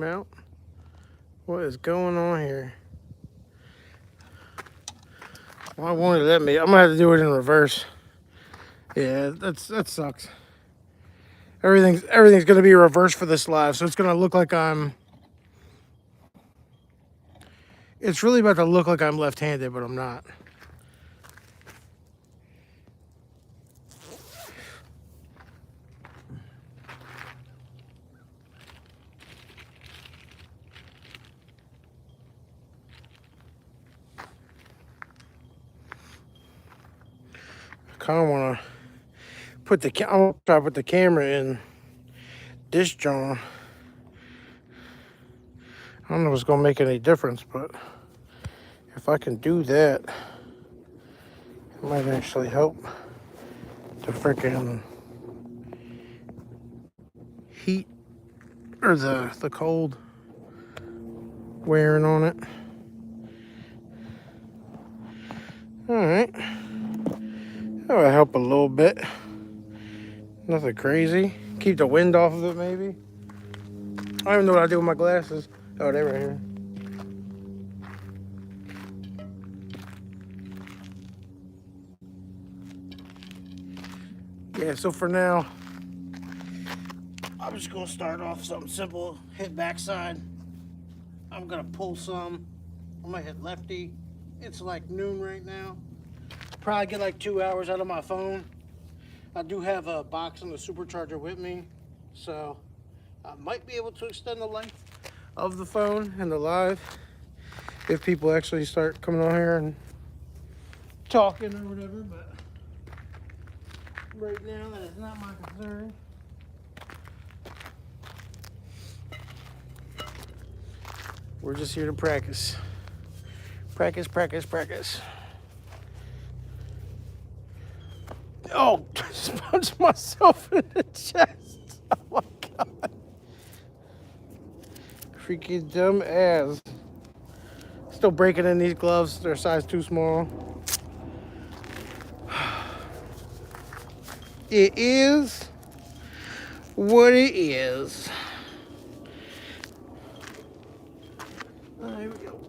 Out. What is going on here? Why won't it let me? I'm gonna have to do it in reverse. Yeah, that sucks. Everything's gonna be reversed for this live, so it's gonna look like I'm. It's really about to look like I'm left-handed, but I'm not. I kind of want to put the. I'm gonna try to put the camera in this John. I don't know if it's gonna make any difference, but if I can do that, it might actually help the freaking heat or the cold wearing on it. All right, that would help a little bit. Nothing crazy. Keep the wind off of it, maybe. I don't even know what I do with my glasses. Oh, they're right here. Yeah, so for now, I'm just gonna start off something simple. Hit backside. I'm gonna pull some. I'm gonna hit lefty. It's like noon right now. Probably get like 2 hours out of my phone. I do have a box and a supercharger with me, so I might be able to extend the length of the phone and the live if people actually start coming on here and talking or whatever, but right now that is not my concern. We're just here to practice. Practice, practice, practice. Oh, I just punched myself in the chest. Oh my god. Freaking dumb ass. Still breaking in these gloves. They're size too small. It is what it is. Here we go.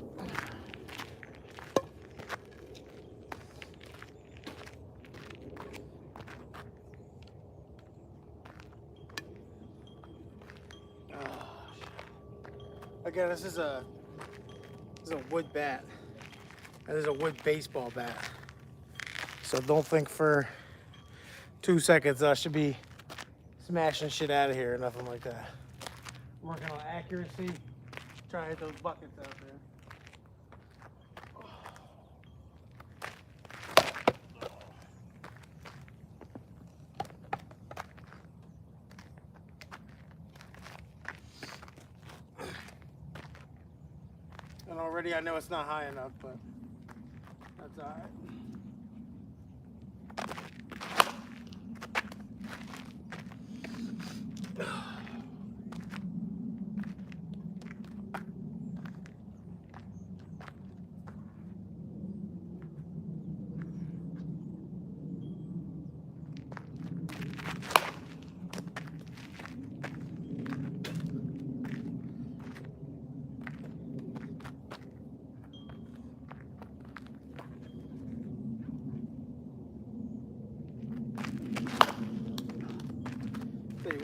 Again, this is a wood bat. And this is a wood baseball bat. So don't think for 2 seconds I should be smashing shit out of here or nothing like that. Working on accuracy, trying to hit those buckets out there. And already I know it's not high enough, but that's all right.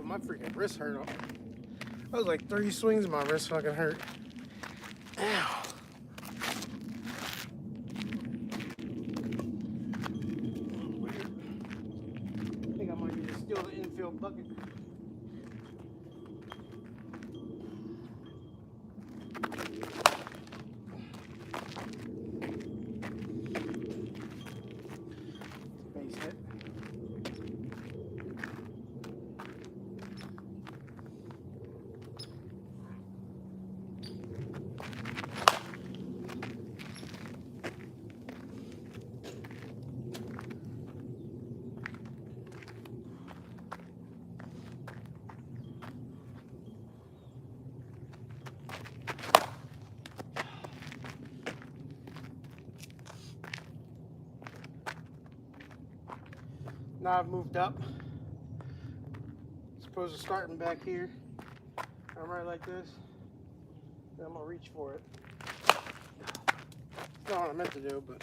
My freaking wrist hurt. That was like 3 swings and my wrist fucking hurt. Ow. Weird. I think I might need to steal the infield bucket. Base hit. Now I've moved up. Supposed to starting back here. I'm right like this. I'm gonna reach for it. It's not what I meant to do, but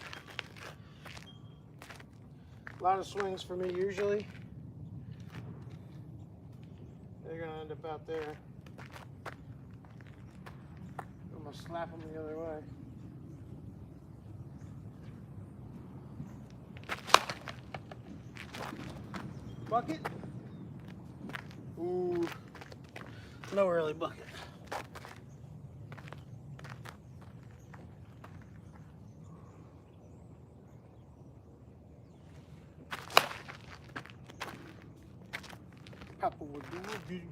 a lot of swings for me usually. They're gonna end up out there. I'm gonna slap them the other way. Bucket? Ooh, no early bucket. Papa would do it.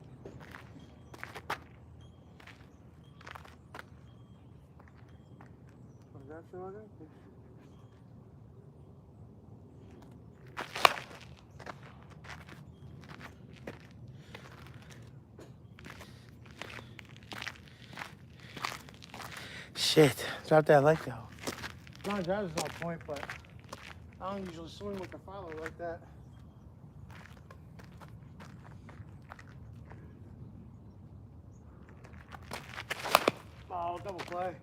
What does that feel like? Shit, drop that leg though. My drive is on point, but I don't usually swing with the follow like that. Oh, double play.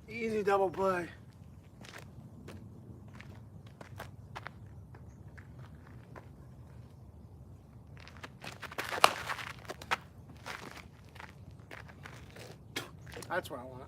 Easy double play. That's what I want.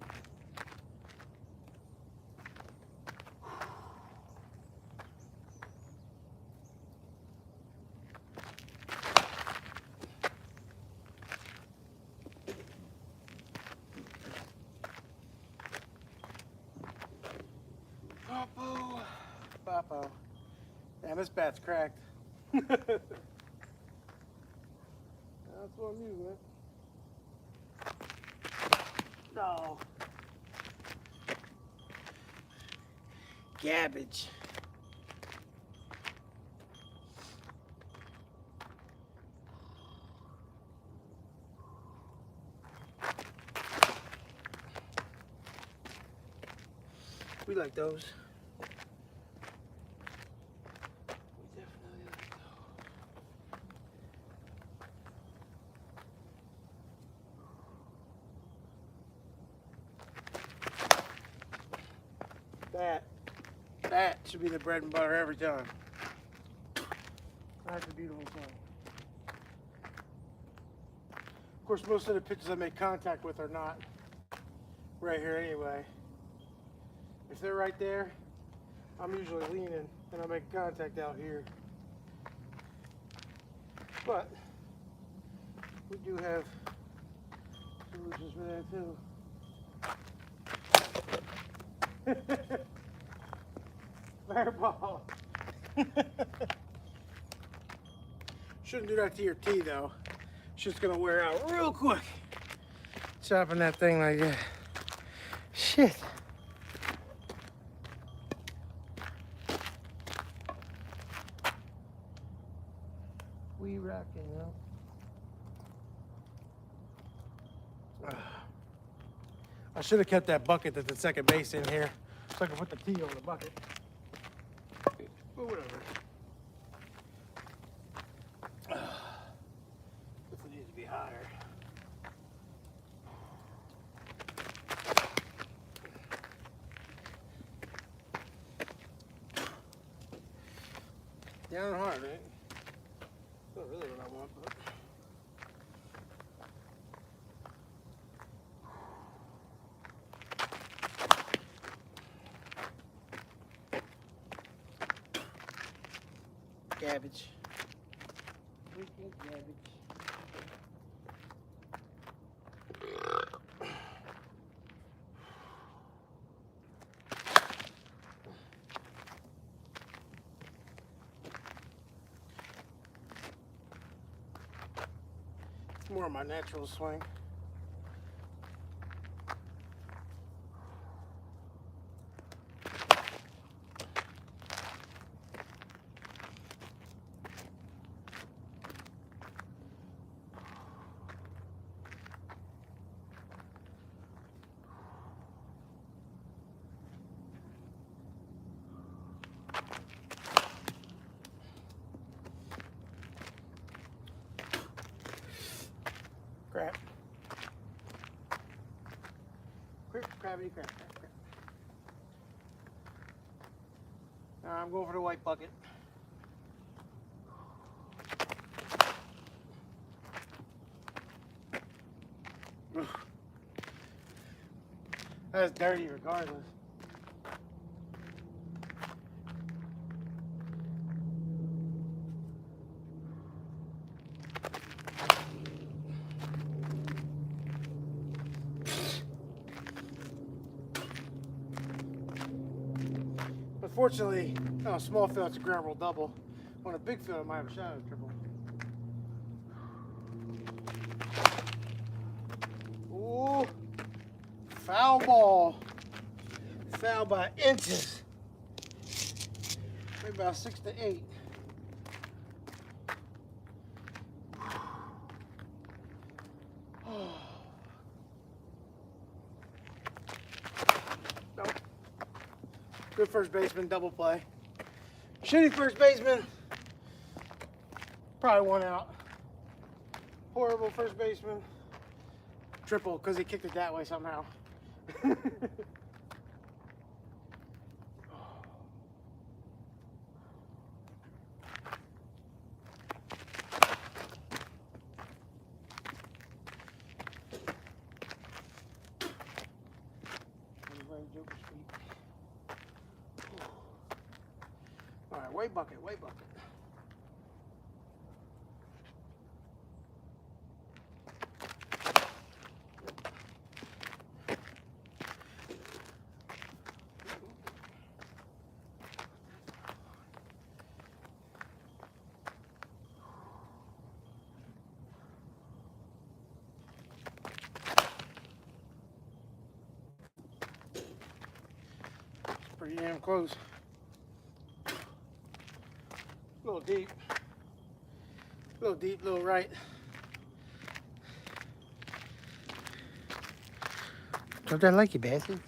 Papo. Papo. Damn, this bat's cracked. That's what I'm using it. No. Garbage. We like those. We definitely like those. That should be the bread and butter every time. That's a beautiful thing. Of course, most of the pitches I make contact with are not right here anyway. If they're right there, I'm usually leaning and I make contact out here. But we do have solutions for that too. Fair ball. Shouldn't do that to your tee though. It's just gonna wear out real quick. Chopping that thing like that. Shit. We rockin', yo. I should have kept that bucket that's at second base in here so I can put the tee on the bucket. But whatever. This needs to be higher. Down hard, right? Not really what I want, but. Cabbage. Freaking cabbage. It's more of my natural swing. Crap. Crabbity crap. I'm going for the white bucket. That's dirty regardless. Unfortunately, on a small field, it's a ground rule double. On a big field, I might have a shot at a triple. Ooh, foul ball. Foul by inches. Maybe about 6 to 8. Nope. Good first baseman, double play. Shitty first baseman, probably 1 out. Horrible first baseman, triple because he kicked it that way somehow. All right, white bucket, white bucket. Pretty damn close. A little deep. A little deep, a little right. Don't that like you, bastard?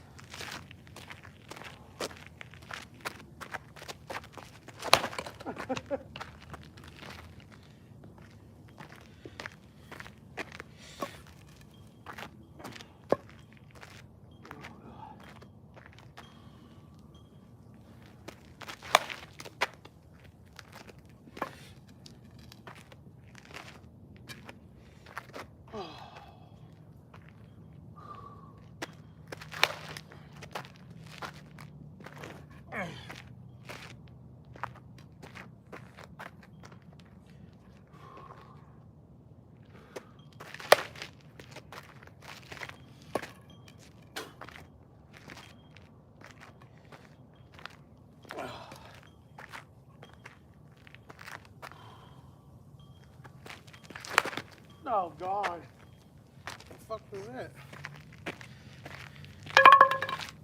Oh, God. What the fuck was that?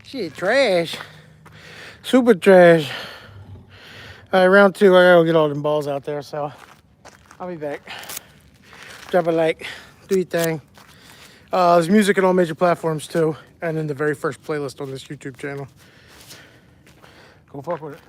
Shit, trash. Super trash. All right, round 2. I gotta go get all them balls out there, so I'll be back. Drop a like. Do your thing. There's music on all major platforms, too. And then the very first playlist on this YouTube channel. Go fuck with it.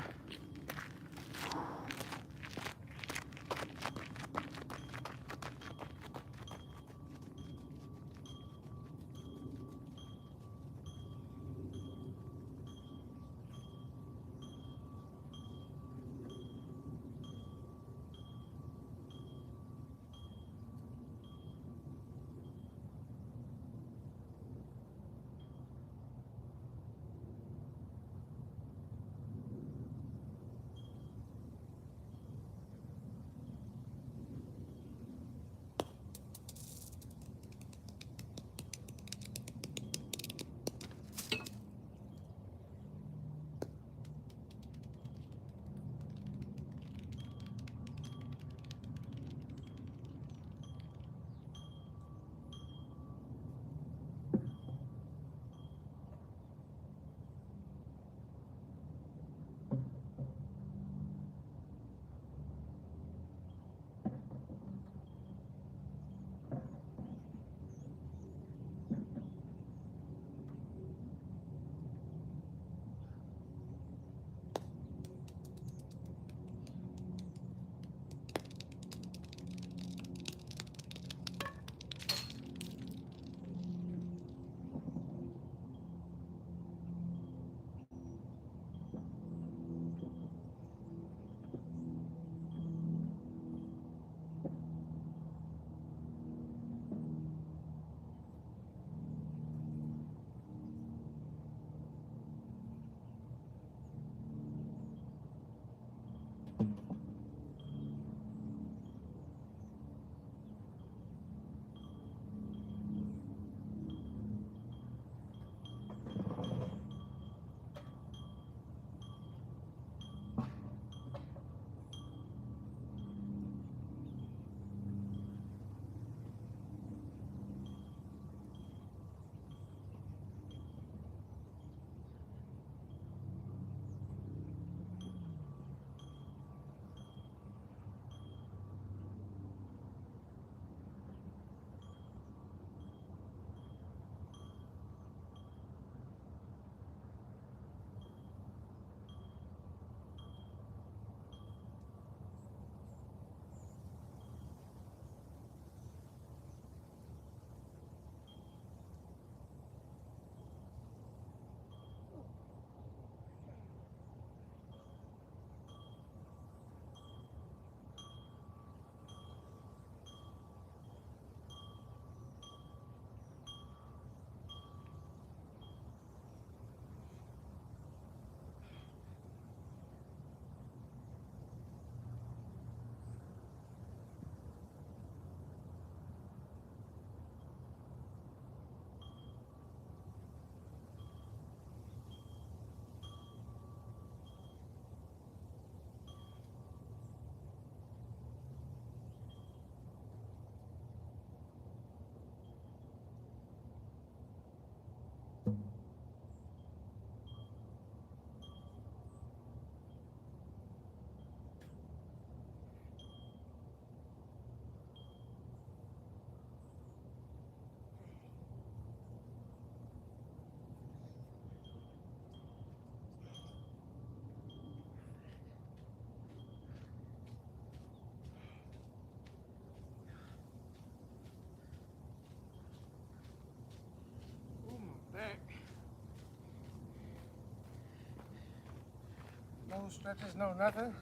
No stretches, no nothing.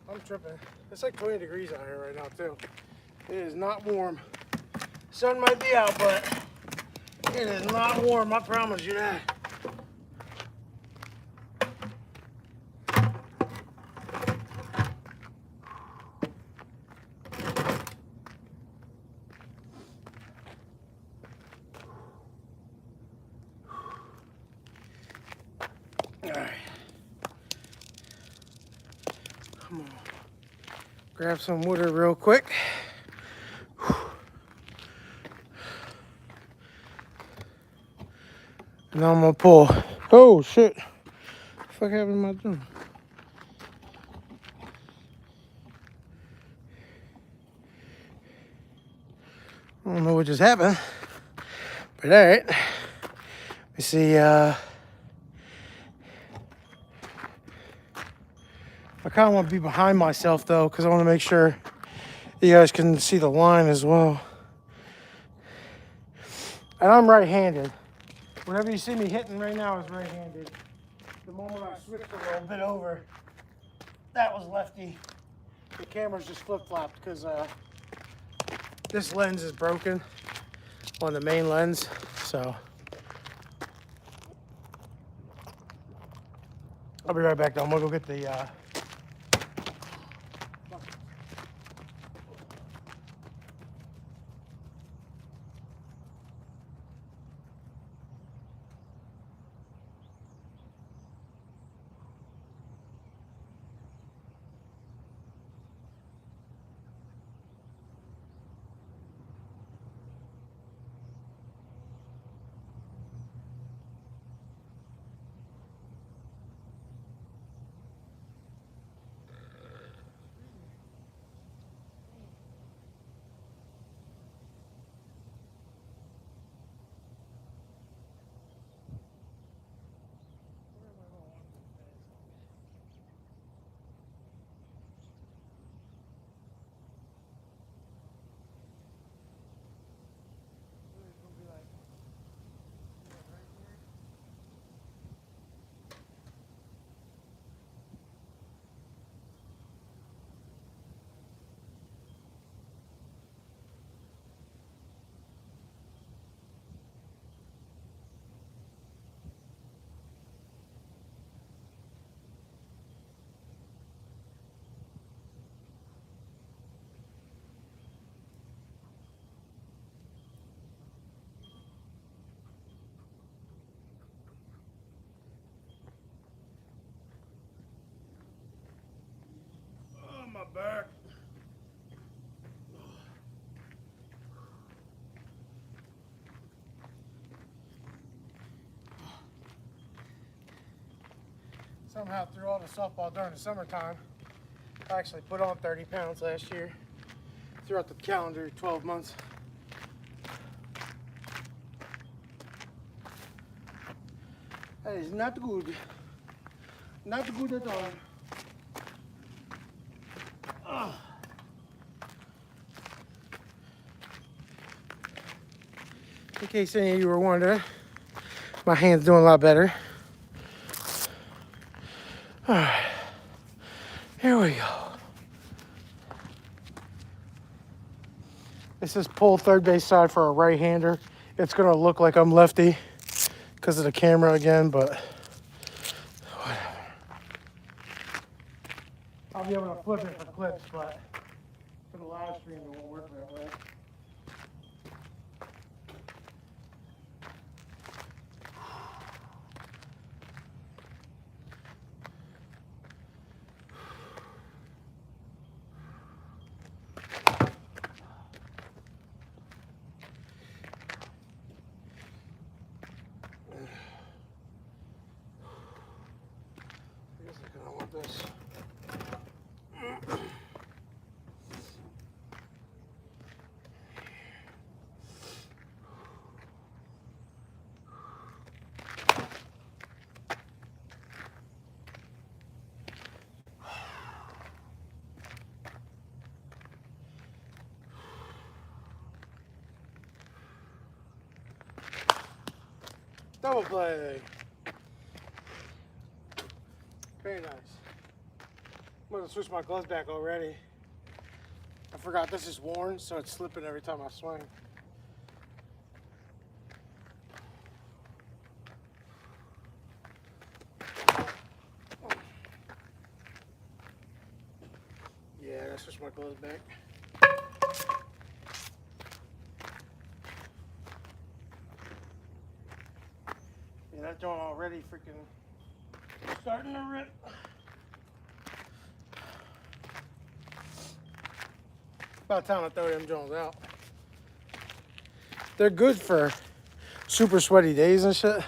I'm tripping. It's like 20 degrees out here right now too. It is not warm. Sun might be out, but it is not warm, I promise you that. Alright. Come on. Grab some water real quick. And now I'm gonna pull. Oh shit. What the fuck happened to my thing? I don't know what just happened. But alright. Let me see, I kind of want to be behind myself though, because I want to make sure you guys can see the line as well. And I'm right-handed. Whatever you see me hitting right now is right-handed. The moment I switched a little bit over, that was lefty. The camera's just flip-flopped because this lens is broken on the main lens, so. I'll be right back though. I'm gonna go get the my back. Somehow through all the softball during the summertime, I actually put on 30 pounds last year. Throughout the calendar, 12 months. That is not good. Not good at all. In case any of you were wondering, my hand's doing a lot better. All right, here we go. This is pull third base side for a right-hander. It's gonna look like I'm lefty because of the camera again, but whatever. I'll be able to flip it for clips, but for the live stream it won't work that way. This. Double play. Very nice. I'm gonna switch my gloves back already. I forgot this is worn, so it's slipping every time I swing. Yeah, I gotta switch my gloves back. Yeah, that joint already freaking starting to rip. About time I throw them joints out. They're good for super sweaty days and shit.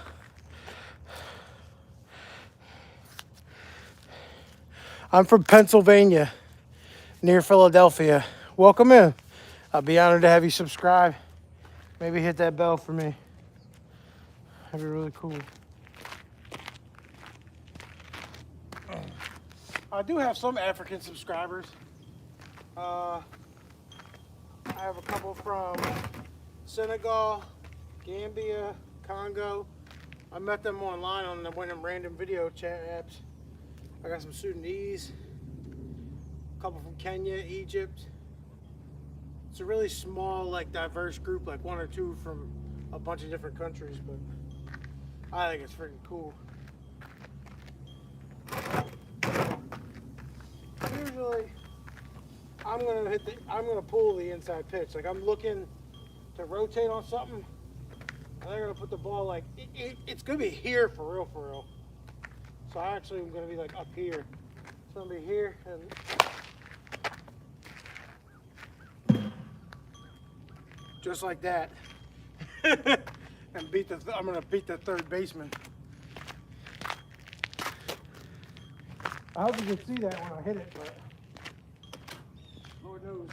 I'm from Pennsylvania, near Philadelphia. Welcome in. I'll be honored to have you subscribe. Maybe hit that bell for me. That'd be really cool. I do have some African subscribers. I have a couple from Senegal, Gambia, Congo. I met them online on one of them random video chat apps. I got some Sudanese, a couple from Kenya, Egypt. It's a really small, like, diverse group, like one or two from a bunch of different countries, but I think it's freaking cool. Usually, I'm gonna pull the inside pitch. Like, I'm looking to rotate on something, and they're gonna put the ball like it's gonna be here for real. So I actually am gonna be like up here. It's gonna be here and just like that, and I'm gonna beat the third baseman. I hope you can see that when I hit it, but Lord knows.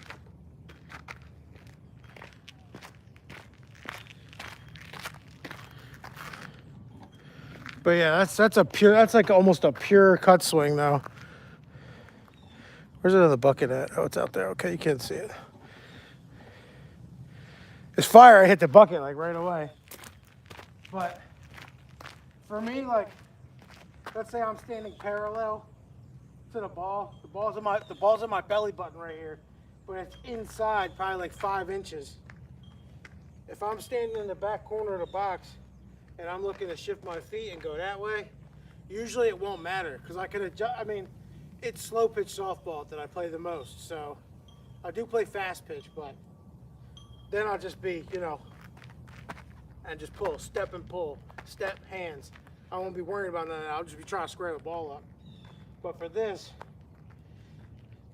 But yeah, that's like almost a pure cut swing though. Where's another bucket at? Oh, it's out there. Okay, you can't see it. It's fire. I hit the bucket like right away. But for me, like, let's say I'm standing parallel to the ball. The ball's in my belly button right here, but it's inside probably like 5 inches. If I'm standing in the back corner of the box and I'm looking to shift my feet and go that way, usually it won't matter because I can adjust. I mean, it's slow pitch softball that I play the most, so I do play fast pitch, but then I'll just be, and just pull, step and pull, step, hands. I won't be worrying about none of that. I'll just be trying to square the ball up. But for this,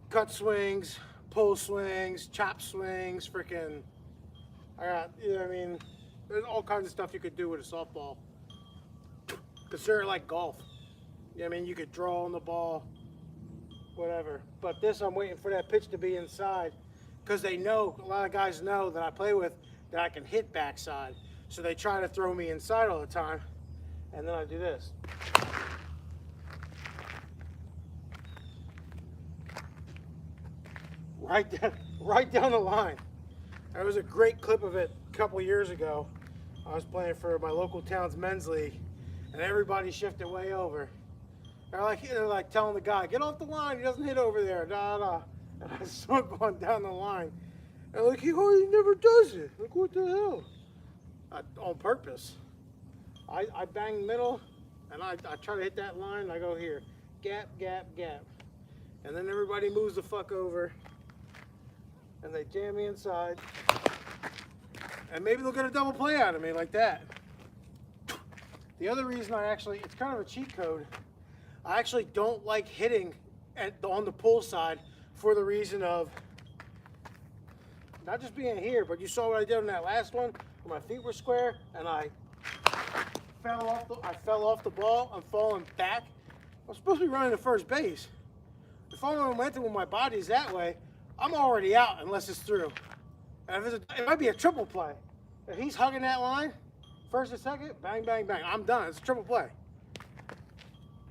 cut swings, pull swings, chop swings, freaking, there's all kinds of stuff you could do with a softball. Consider it like golf. You could draw on the ball, whatever. But this, I'm waiting for that pitch to be inside because a lot of guys know that I play with that I can hit backside. So they try to throw me inside all the time. And then I do this. Right down the line. There was a great clip of it a couple years ago. I was playing for my local town's men's league, and everybody shifted way over. They're like telling the guy, "Get off the line. He doesn't hit over there." And I saw it going down the line, and like he never does it. Like, what the hell? On purpose. I bang middle, and I try to hit that line. And I go here, gap, gap, gap, and then everybody moves the fuck over. And they jam me inside, and maybe they'll get a double play out of me like that. The other reason it's kind of a cheat code. I actually don't like hitting on the pull side for the reason of not just being here, but you saw what I did on that last one where my feet were square and I fell off the ball. I'm falling back. I'm supposed to be running to first base. If I'm momentum when my body's that way, I'm already out unless it's through. And it might be a triple play. If he's hugging that line, first and second, bang, bang, bang, I'm done. It's a triple play.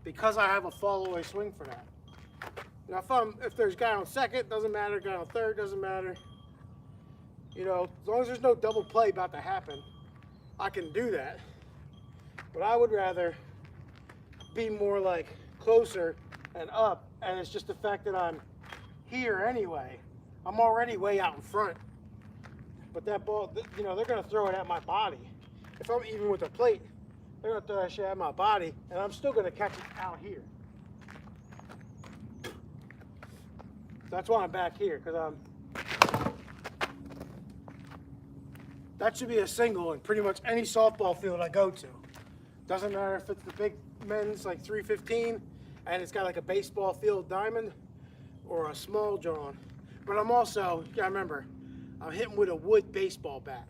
Because I have a fall away swing for that. Now if there's a guy on second, doesn't matter. Guy on third, doesn't matter. As long as there's no double play about to happen, I can do that. But I would rather be more like closer and up, and it's just the fact that I'm here anyway. I'm already way out in front. But that ball, you know, they're going to throw it at my body. If I'm even with a plate, they're going to throw that shit at my body, and I'm still going to catch it out here. That's why I'm back here, because that should be a single in pretty much any softball field I go to. Doesn't matter if it's the big men's like 315 and it's got like a baseball field diamond or a small john. But I'm also, you gotta remember, I'm hitting with a wood baseball bat.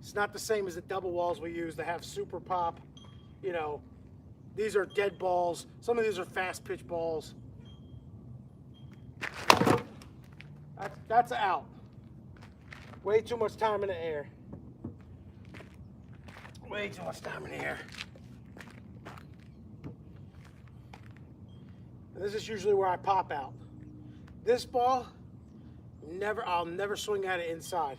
It's not the same as the double walls we use that have super pop. You know, these are dead balls. Some of these are fast pitch balls. That's out. Way too much time in the air. Way too much time in the air. And this is usually where I pop out. This ball, I'll never swing at it inside.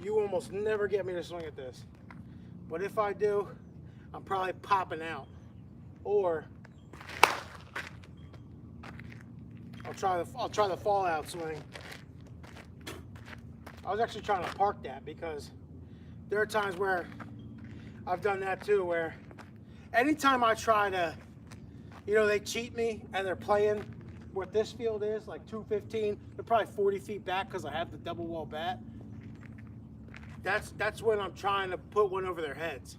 You almost never get me to swing at this. But if I do, I'm probably popping out. Or I'll try the fallout swing. I was actually trying to park that because there are times where I've done that too, where anytime I try to, you know, they cheat me and they're playing what this field is, like 215, they're probably 40 feet back because I have the double wall bat. That's when I'm trying to put one over their heads.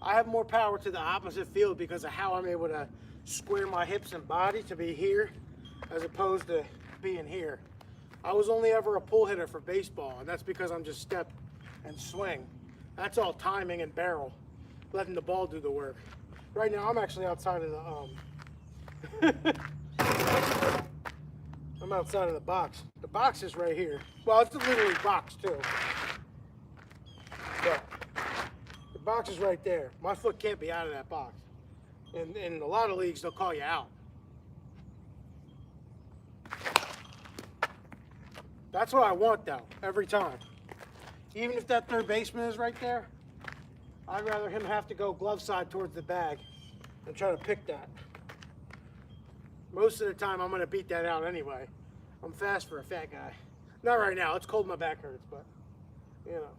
I have more power to the opposite field because of how I'm able to square my hips and body to be here as opposed to being here. I was only ever a pull hitter for baseball, and that's because I'm just step and swing. That's all timing and barrel, letting the ball do the work. Right now, I'm actually outside of the I'm outside of the box. The box is right here. Well, it's the Little League box too. But the box is right there. My foot can't be out of that box. And in a lot of leagues, they'll call you out. That's what I want though, every time. Even if that third baseman is right there, I'd rather him have to go glove side towards the bag and try to pick that. Most of the time, I'm gonna beat that out anyway. I'm fast for a fat guy. Not right now, it's cold, my back hurts, but you know.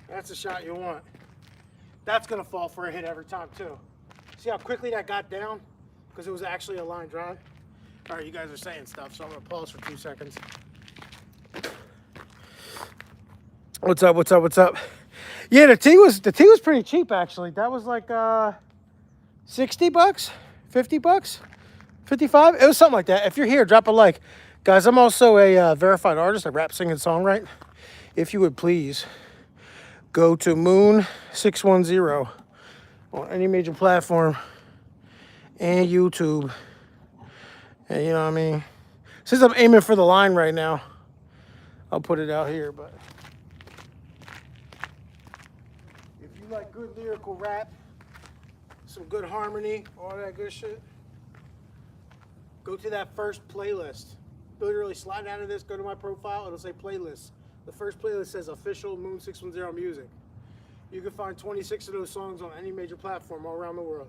That's the shot you want. That's gonna fall for a hit every time too. See how quickly that got down? Because it was actually a line drive. All right, you guys are saying stuff, so I'm gonna pause for 2 seconds. What's up? What's up? What's up? Yeah, the tee was pretty cheap actually. That was like 60 bucks, 50 bucks, 55. It was something like that. If you're here, drop a like, guys. I'm also a verified artist. I rap, sing, and songwrite. If you would please go to Moon 610 on any major platform and YouTube. And you know what I mean? Since I'm aiming for the line right now, I'll put it out here, but if you like good lyrical rap, some good harmony, all that good shit, go to that first playlist. Literally slide out of this, go to my profile, it'll say playlists. The first playlist says official Moon 610 music. You can find 26 of those songs on any major platform all around the world.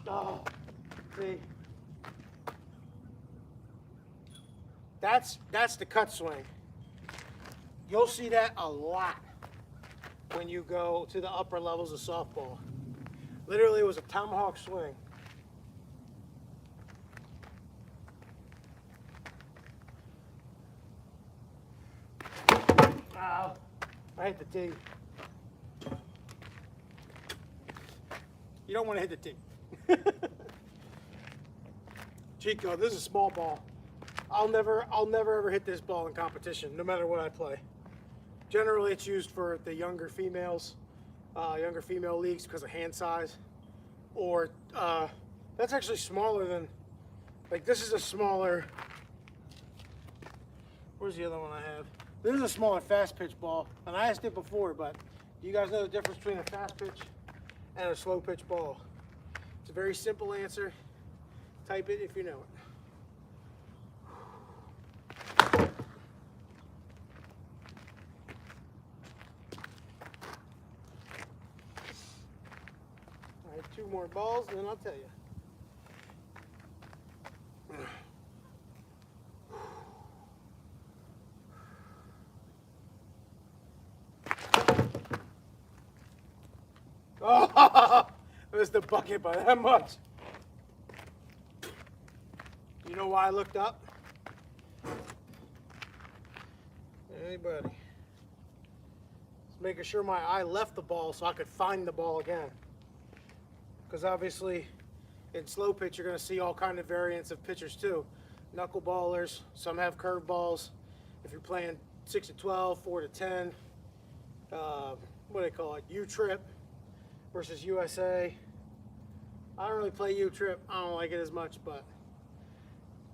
Oh, see, that's the cut swing. You'll see that a lot when you go to the upper levels of softball. Literally, it was a tomahawk swing. Ow, I hit the tee. You don't want to hit the tee. Chico, this is a small ball. I'll never ever hit this ball in competition, no matter what I play. Generally, it's used for the younger females, younger female leagues because of hand size. Or that's actually smaller than, like this is a smaller. Where's the other one I have? This is a smaller fast pitch ball, and I asked it before, but do you guys know the difference between a fast pitch and a slow pitch ball? It's a very simple answer. Type it if you know it. more balls, and then I'll tell you. Oh, it was the bucket by that much. You know why I looked up? Anybody? Just making sure my eye left the ball so I could find the ball again. Because obviously, in slow pitch, you're going to see all kind of variants of pitchers too. Knuckleballers, some have curve balls. If you're playing 6 to 12, 4 to 10, what do they call it? U-trip versus USA. I don't really play U-trip. I don't like it as much, but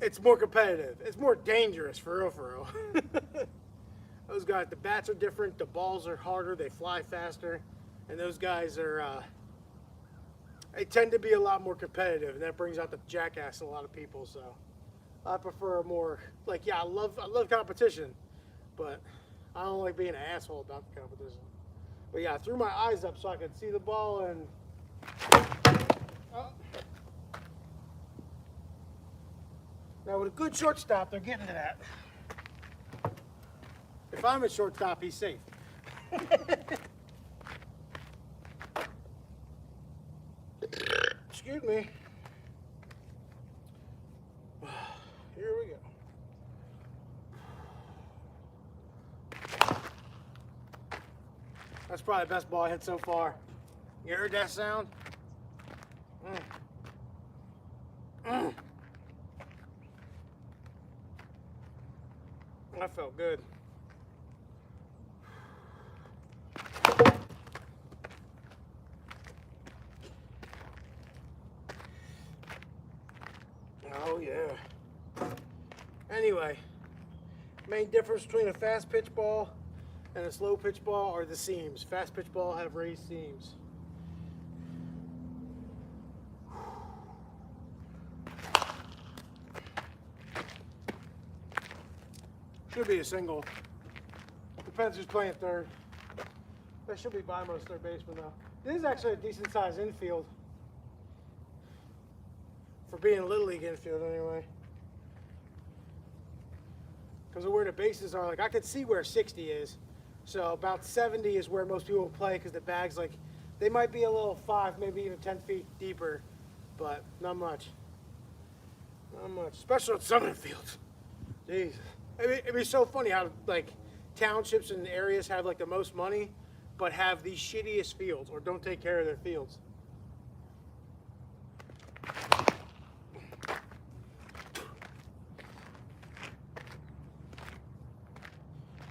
it's more competitive. It's more dangerous, for real, for real. Those guys, the bats are different, the balls are harder, they fly faster, and those guys are, they tend to be a lot more competitive, and that brings out the jackass in a lot of people, so I prefer a more, like, yeah, I love competition, but I don't like being an asshole about the competition. But yeah, I threw my eyes up so I could see the ball, and oh. Now with a good shortstop, they're getting to that. If I'm a shortstop, he's safe. Excuse me. Here we go. That's probably the best ball I hit so far. You heard that sound? That felt good. Oh yeah. Anyway, main difference between a fast pitch ball and a slow pitch ball are the seams. Fast pitch ball have raised seams. Should be a single. Depends who's playing third. That should be by most third baseman though. This is actually a decent sized infield. For being a Little League infield anyway. Because of where the bases are, like I could see where 60 is. So about 70 is where most people play because the bags, like, they might be a little 5, maybe even 10 feet deeper, but not much. Not much, especially on some infields. Jeez. It'd be so funny how, like, townships and areas have, like, the most money, but have the shittiest fields or don't take care of their fields.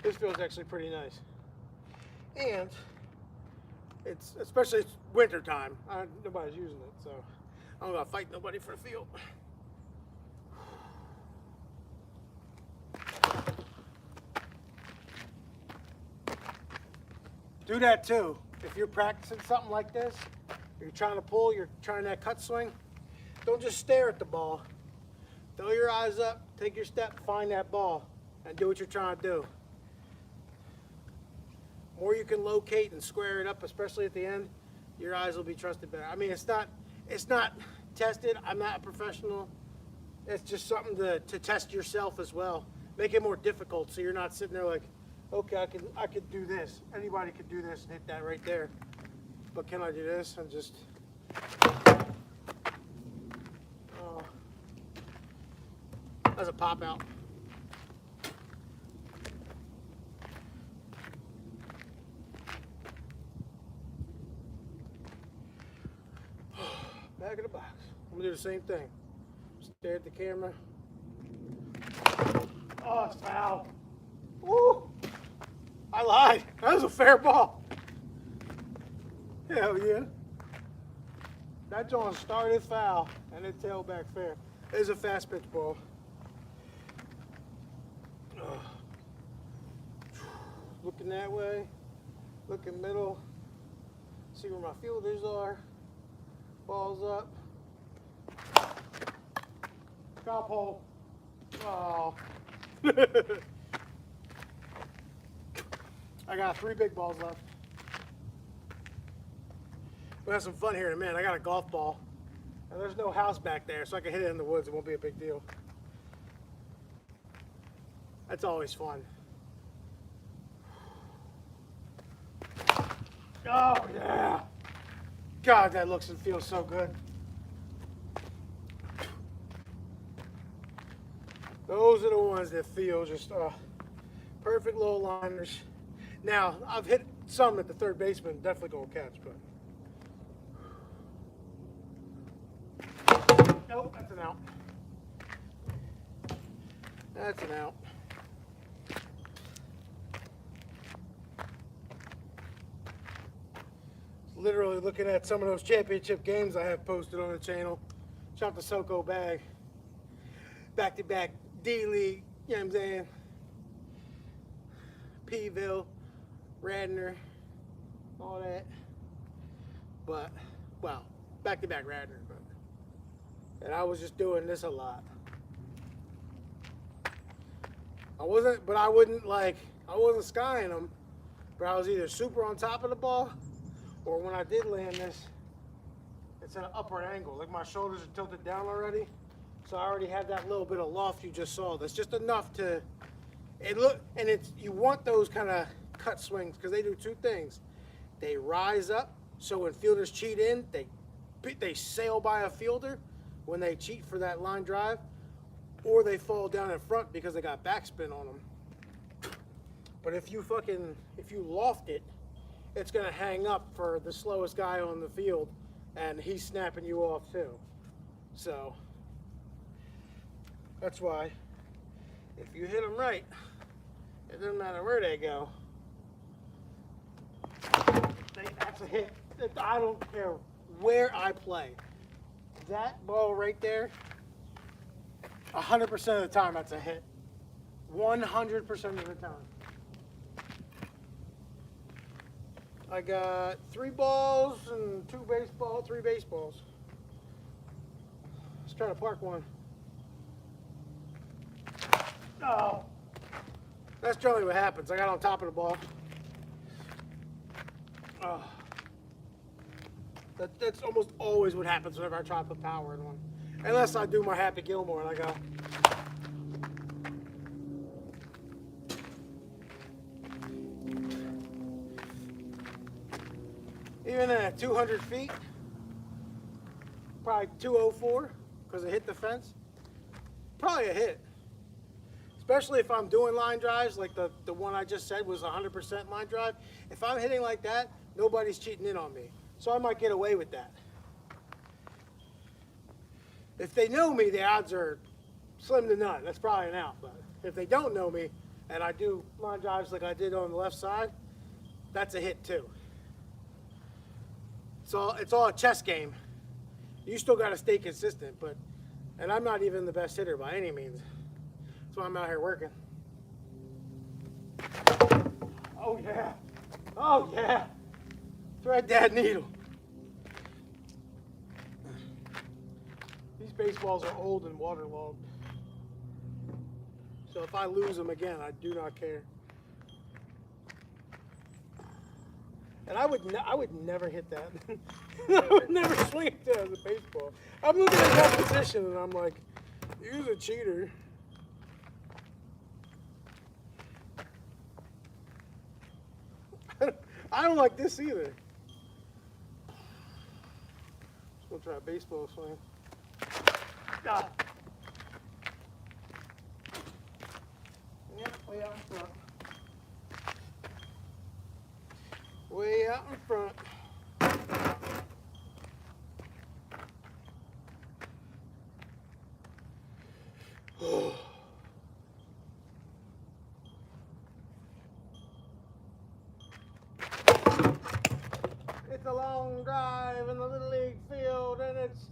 This field's actually pretty nice. And it's, especially it's winter time, nobody's using it, so I'm gonna fight nobody for the field. Do that too. If you're practicing something like this, you're trying to pull, you're trying that cut swing, don't just stare at the ball. Throw your eyes up, take your step, find that ball, and do what you're trying to do. The more you can locate and square it up, especially at the end, your eyes will be trusted better. I mean, it's not tested. I'm not a professional. It's just something to test yourself as well. Make it more difficult so you're not sitting there like, okay, I could do this. Anybody could do this and hit that right there. But can I do this? And just, oh, that's a pop out. Back of the box. I'm gonna do the same thing. Stare at the camera. Oh, it's foul. Woo! I lied. That was a fair ball. Hell yeah. That joint started foul and it tailed back fair. It is a fast pitch ball. Looking that way. Looking middle. See where my fielders are. Balls up. Foul pole. Oh. I got 3 big balls left. We'll have some fun here in a minute. I got a golf ball, and there's no house back there, so I can hit it in the woods. It won't be a big deal. That's always fun. Oh, yeah. God, that looks and feels so good. Those are the ones that feel just perfect little liners. Now, I've hit some at the third baseman, definitely gonna catch, but. Nope, that's an out. That's an out. Literally looking at some of those championship games I have posted on the channel. Shot the Soko bag. Back-to-back D-League, you know what I'm saying? Peeville, Radnor, all that. But, well, back-to-back Radnor. And I was just doing this a lot. I wasn't skying them, but I was either super on top of the ball, or when I did land this, it's at an upward angle. Like my shoulders are tilted down already, so I already have that little bit of loft you just saw. That's just enough to, you want those kind of cut swings because they do two things. They rise up, so when fielders cheat in, they sail by a fielder when they cheat for that line drive, or they fall down in front because they got backspin on them. But if you loft it, it's gonna hang up for the slowest guy on the field, and he's snapping you off too. So that's why if you hit them right, it doesn't matter where they go. That's a hit. I don't care where I play. That ball right there, 100% of the time that's a hit. 100% of the time. I got 3 balls and 3 baseballs. Let's try to park one. Oh, that's generally what happens. I got on top of the ball. Oh. That's almost always what happens whenever I try to put power in one. Unless I do my Happy Gilmore and I go. Even at 200 feet, probably 204 because it hit the fence. Probably a hit. Especially if I'm doing line drives like the one I just said was 100% line drive. If I'm hitting like that, nobody's cheating in on me. So I might get away with that. If they know me, the odds are slim to none. That's probably an out. But if they don't know me and I do line drives like I did on the left side, that's a hit too. So it's all a chess game. You still got to stay consistent, and I'm not even the best hitter by any means. That's why I'm out here working. Oh yeah. Oh yeah. Thread that needle. These baseballs are old and waterlogged. So if I lose them again, I do not care. And I would never hit that. I would never swing it as a baseball. I'm looking at that position and I'm like, you're a cheater. I don't like this either. Let's go try a baseball swing. God. Yep, way out in front. Way out in front. It's a long drive in the Little League field and it's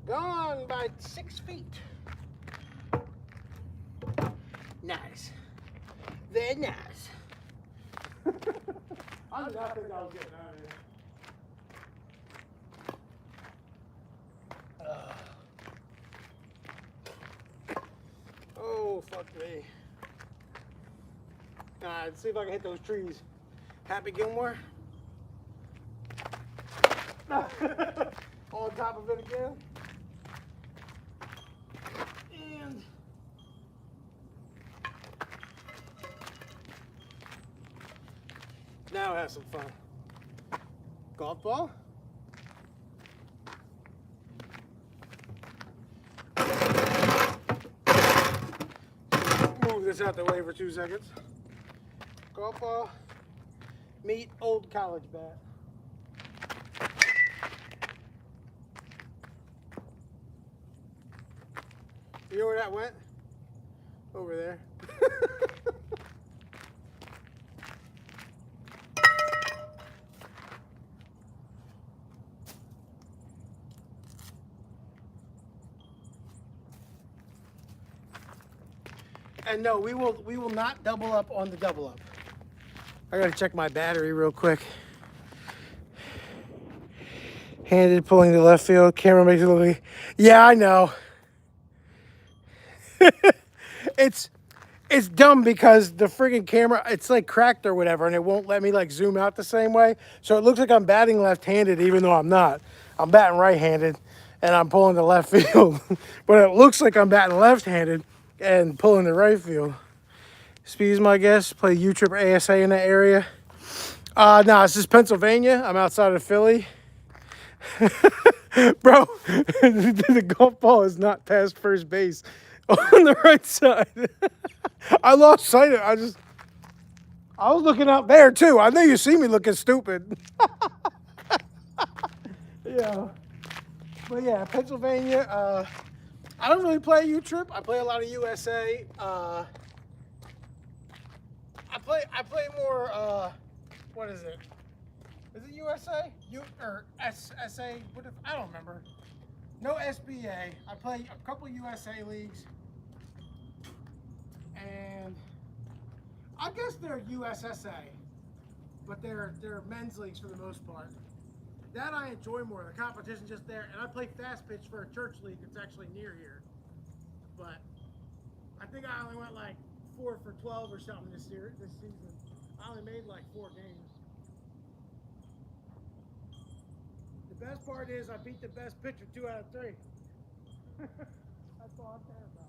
gone by 6 feet. Nice. Very nice. I did not think I was getting out of here. Oh, fuck me. Let's see if I can hit those trees. Happy Gilmore. On top of it again. And now have some fun. Golf ball. Move this out the way for 2 seconds. Golf ball. Meet old college bat. You know where that went? Over there. And no, we will not double up on the double up. I gotta check my battery real quick. Handed pulling to left field. Camera makes it look like, yeah, I know. It's dumb because the friggin' camera, it's like cracked or whatever, and it won't let me like zoom out the same way. So it looks like I'm batting left-handed even though I'm not. I'm batting right-handed and I'm pulling to left field. But it looks like I'm batting left-handed and pulling to right field. Speed's my guess. Play U-Trip or ASA in that area. No, this is Pennsylvania. I'm outside of Philly. Bro, the golf ball is not past first base on the right side. I lost sight of it. I was looking out there too. I know you see me looking stupid. Yeah. But yeah, Pennsylvania. I don't really play U-Trip. I play a lot of USA. I play more, what is it? Is it USA? Or SA? I don't remember. No SBA. I play a couple USA leagues. And I guess they're USSA, but they're men's leagues for the most part. That I enjoy more. The competition just there, and I play fast pitch for a church league that's actually near here. But I think I only went like 4 for 12 or something this season. I only made like 4 games. The best part is I beat the best pitcher 2 out of 3. That's all I'm care about.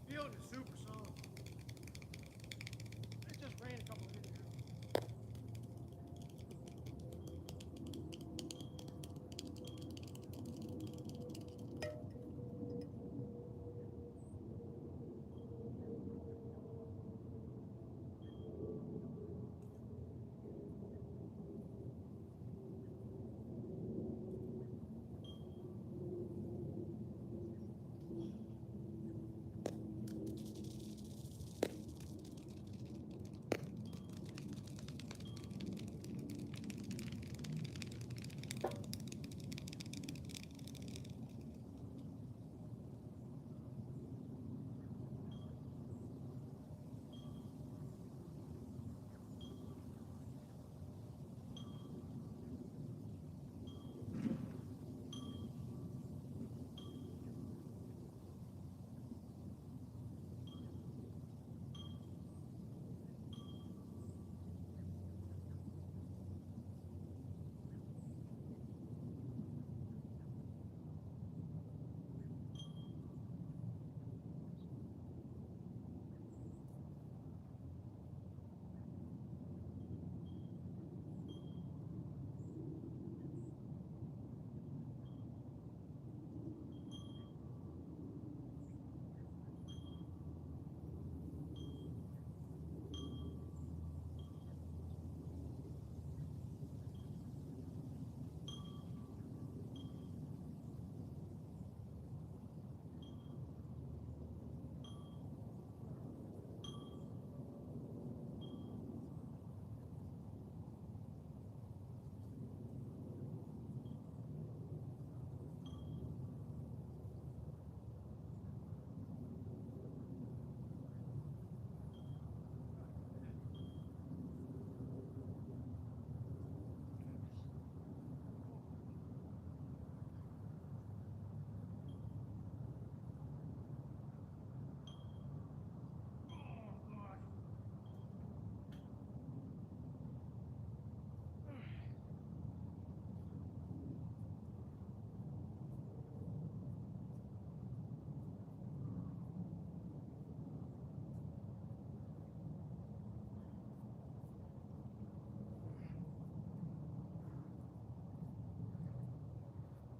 Field is super solid. It just rained a couple of days ago.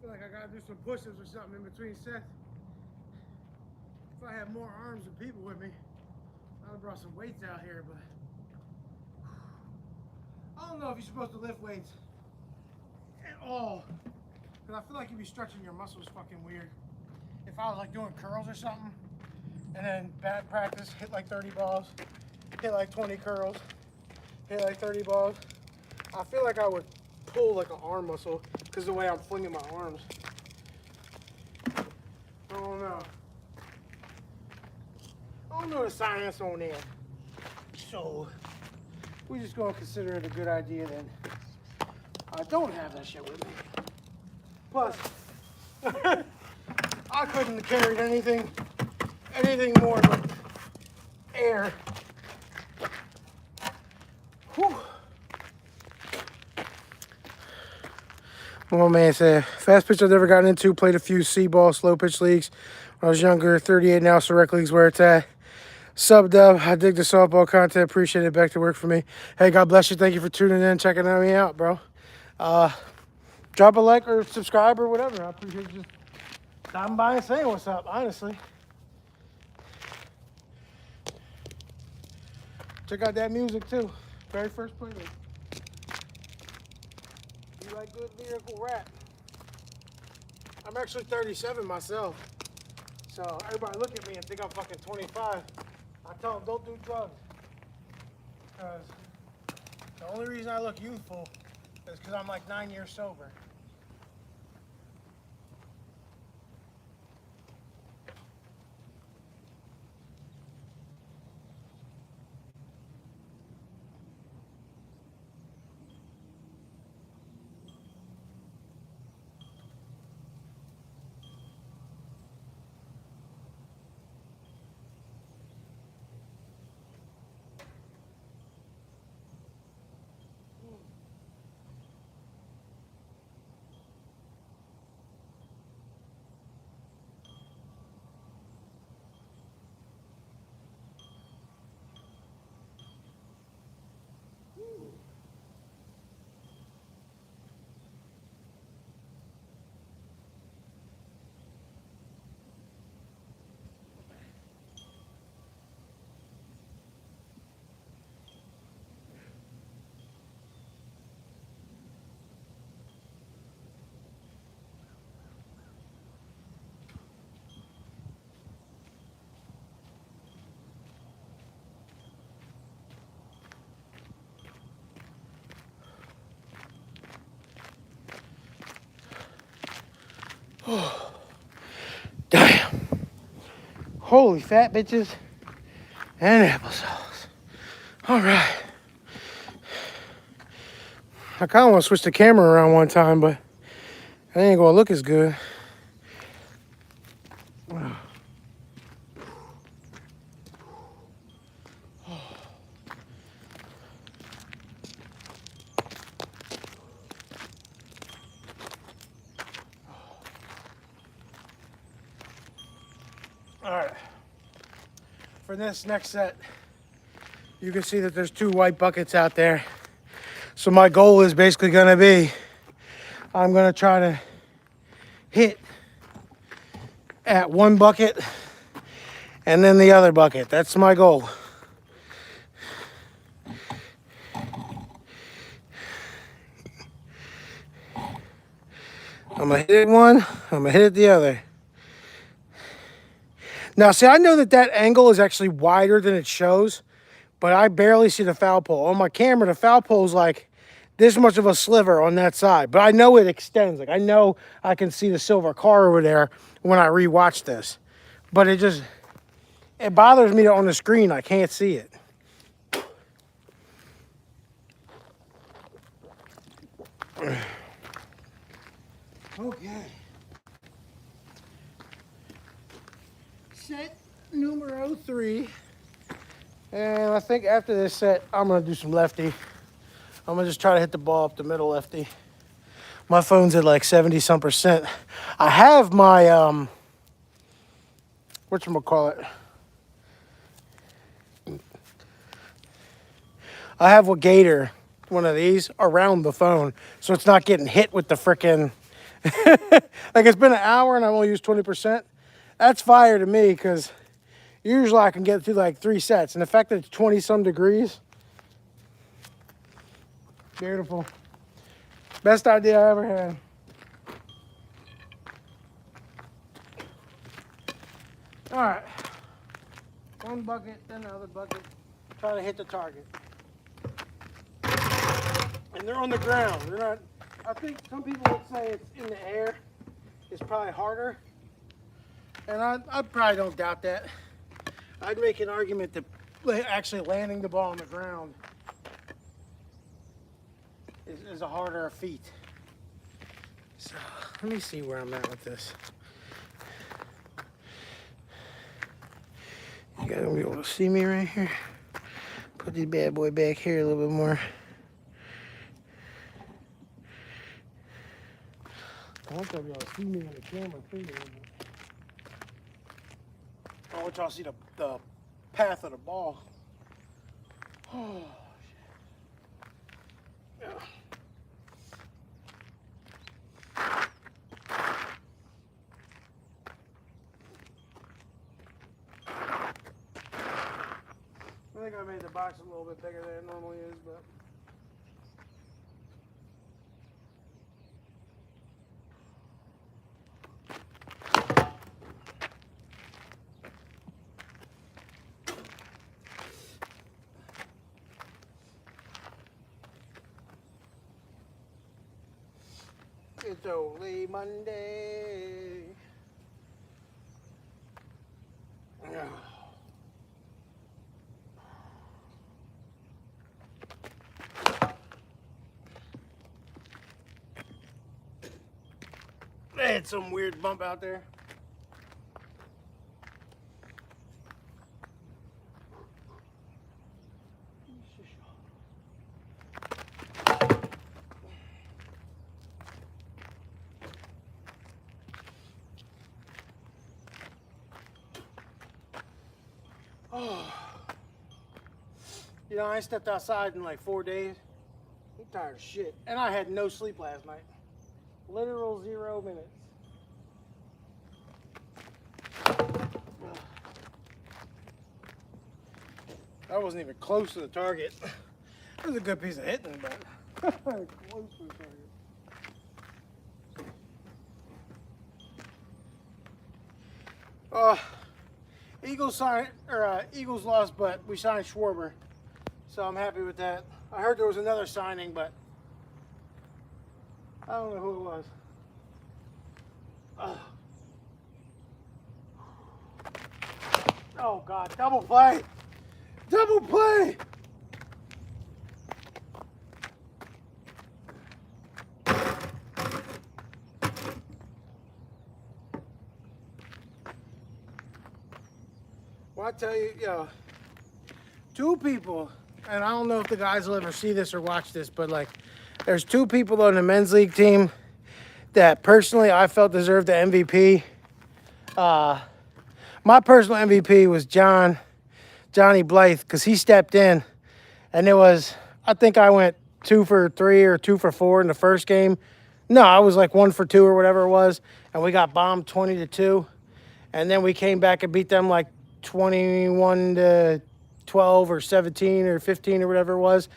feel like I gotta do some push-ups or something in between sets. If I had more arms and people with me, I'd have brought some weights out here, but I don't know if you're supposed to lift weights at all, because I feel like you'd be stretching your muscles fucking weird. If I was like doing curls or something, and then bad practice, hit like 30 balls, hit like 20 curls, hit like 30 balls, I feel like I would pull like an arm muscle because the way I'm flinging my arms. I don't know. I don't know the science on that. So we're just gonna consider it a good idea then. I don't have that shit with me. Plus, I couldn't have carried anything more than air. Whew. My man said, fast pitch I've never gotten into, played a few C-ball, slow pitch leagues when I was younger, 38 now, so rec leagues where it's at. Subbed up, I dig the softball content, appreciate it, back to work for me. Hey, God bless you, thank you for tuning in, checking me out, bro. Drop a like or subscribe or whatever, I appreciate you just stopping by and saying what's up, honestly. Check out that music too, very first playlist. You like good lyrical rap. I'm actually 37 myself. So everybody look at me and think I'm fucking 25. I tell them don't do drugs. Because the only reason I look youthful is because I'm like 9 years sober. Oh, damn. Holy fat bitches and applesauce. All right. I kind of want to switch the camera around one time, but it ain't going to look as good. All right. For this next set, you can see that there's 2 white buckets out there. So my goal is basically going to be, I'm going to try to hit at one bucket and then the other bucket. That's my goal. I'm going to hit one, I'm going to hit the other. Now, see, I know that that angle is actually wider than it shows, but I barely see the foul pole. On my camera, the foul pole is like this much of a sliver on that side, but I know it extends. Like, I know I can see the silver car over there when I rewatch this, but it bothers me that on the screen I can't see it. Okay. Set numero 3. And I think after this set, I'm going to do some lefty. I'm going to just try to hit the ball up the middle lefty. My phone's at like 70-some%. I have my, whatchamacallit? I have a Gator, one of these, around the phone. So it's not getting hit with the frickin', Like it's been an hour and I've only used 20%. That's fire to me because usually I can get through like 3 sets. And the fact that it's 20 some degrees, beautiful. Best idea I ever had. All right. One bucket, then another bucket. Try to hit the target. And they're on the ground. They're not. I think some people would say it's in the air. It's probably harder. And I probably don't doubt that. I'd make an argument that actually landing the ball on the ground is a harder feat. So let me see where I'm at with this. You guys gonna be able to see me right here? Put this bad boy back here a little bit more. I want y'all to be able to see me in the camera too. I want y'all to see the path of the ball. Oh, shit. Yeah. I think I made the box a little bit bigger than it normally is, but it's only Monday. They had some weird bump out there. Oh. You know, I ain't stepped outside in like 4 days. I'm tired of shit. And I had no sleep last night. Literal 0 minutes. I wasn't even close to the target. It was a good piece of hitting, but close to the target. Eagles lost, but we signed Schwarber, so I'm happy with that. I heard there was another signing, but I don't know who it was. Oh God, double play! Double play! Well, I tell you, two people, and I don't know if the guys will ever see this or watch this, but like, there's 2 people on the men's league team that personally I felt deserved the MVP. My personal MVP was Johnny Blythe, because he stepped in, and I think I went 2 for 3 or 2 for 4 in the first game. No, I was like 1 for 2 or whatever it was, and we got bombed 20-2, and then we came back and beat them like 21-12 or 17 or 15 or whatever it was.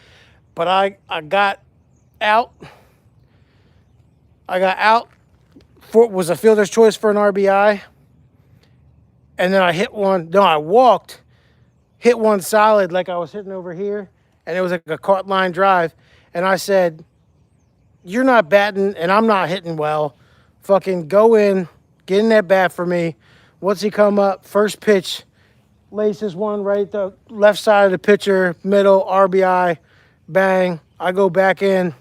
But I got out. Was a fielder's choice for an RBI. And then I hit one. No, I walked, hit one solid like I was hitting over here. And it was like a caught line drive. And I said, you're not batting and I'm not hitting well. Fucking go in, get in that bat for me. Once he come up, first pitch, laces one right the left side of the pitcher, middle, RBI, bang. I go back in.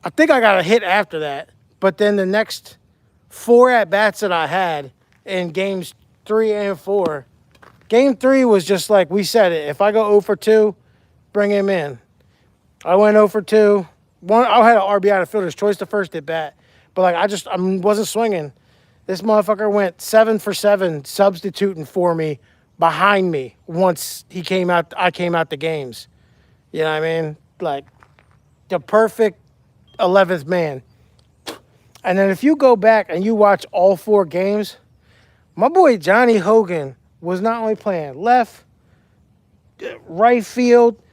I think I got a hit after that. But then the next 4 at-bats that I had in games 3 and 4, game 3 was just like we said it. If I go 0 for 2, bring him in. I went 0 for 2. I had an RBI to fielder's choice the first at-bat. But like I wasn't swinging. This motherfucker went 7 for 7 substituting for me behind me once I came out the games. You know what I mean? Like the perfect 11th man. And then if you go back and you watch all 4 games, my boy Johnny Hogan was not only playing left, right field,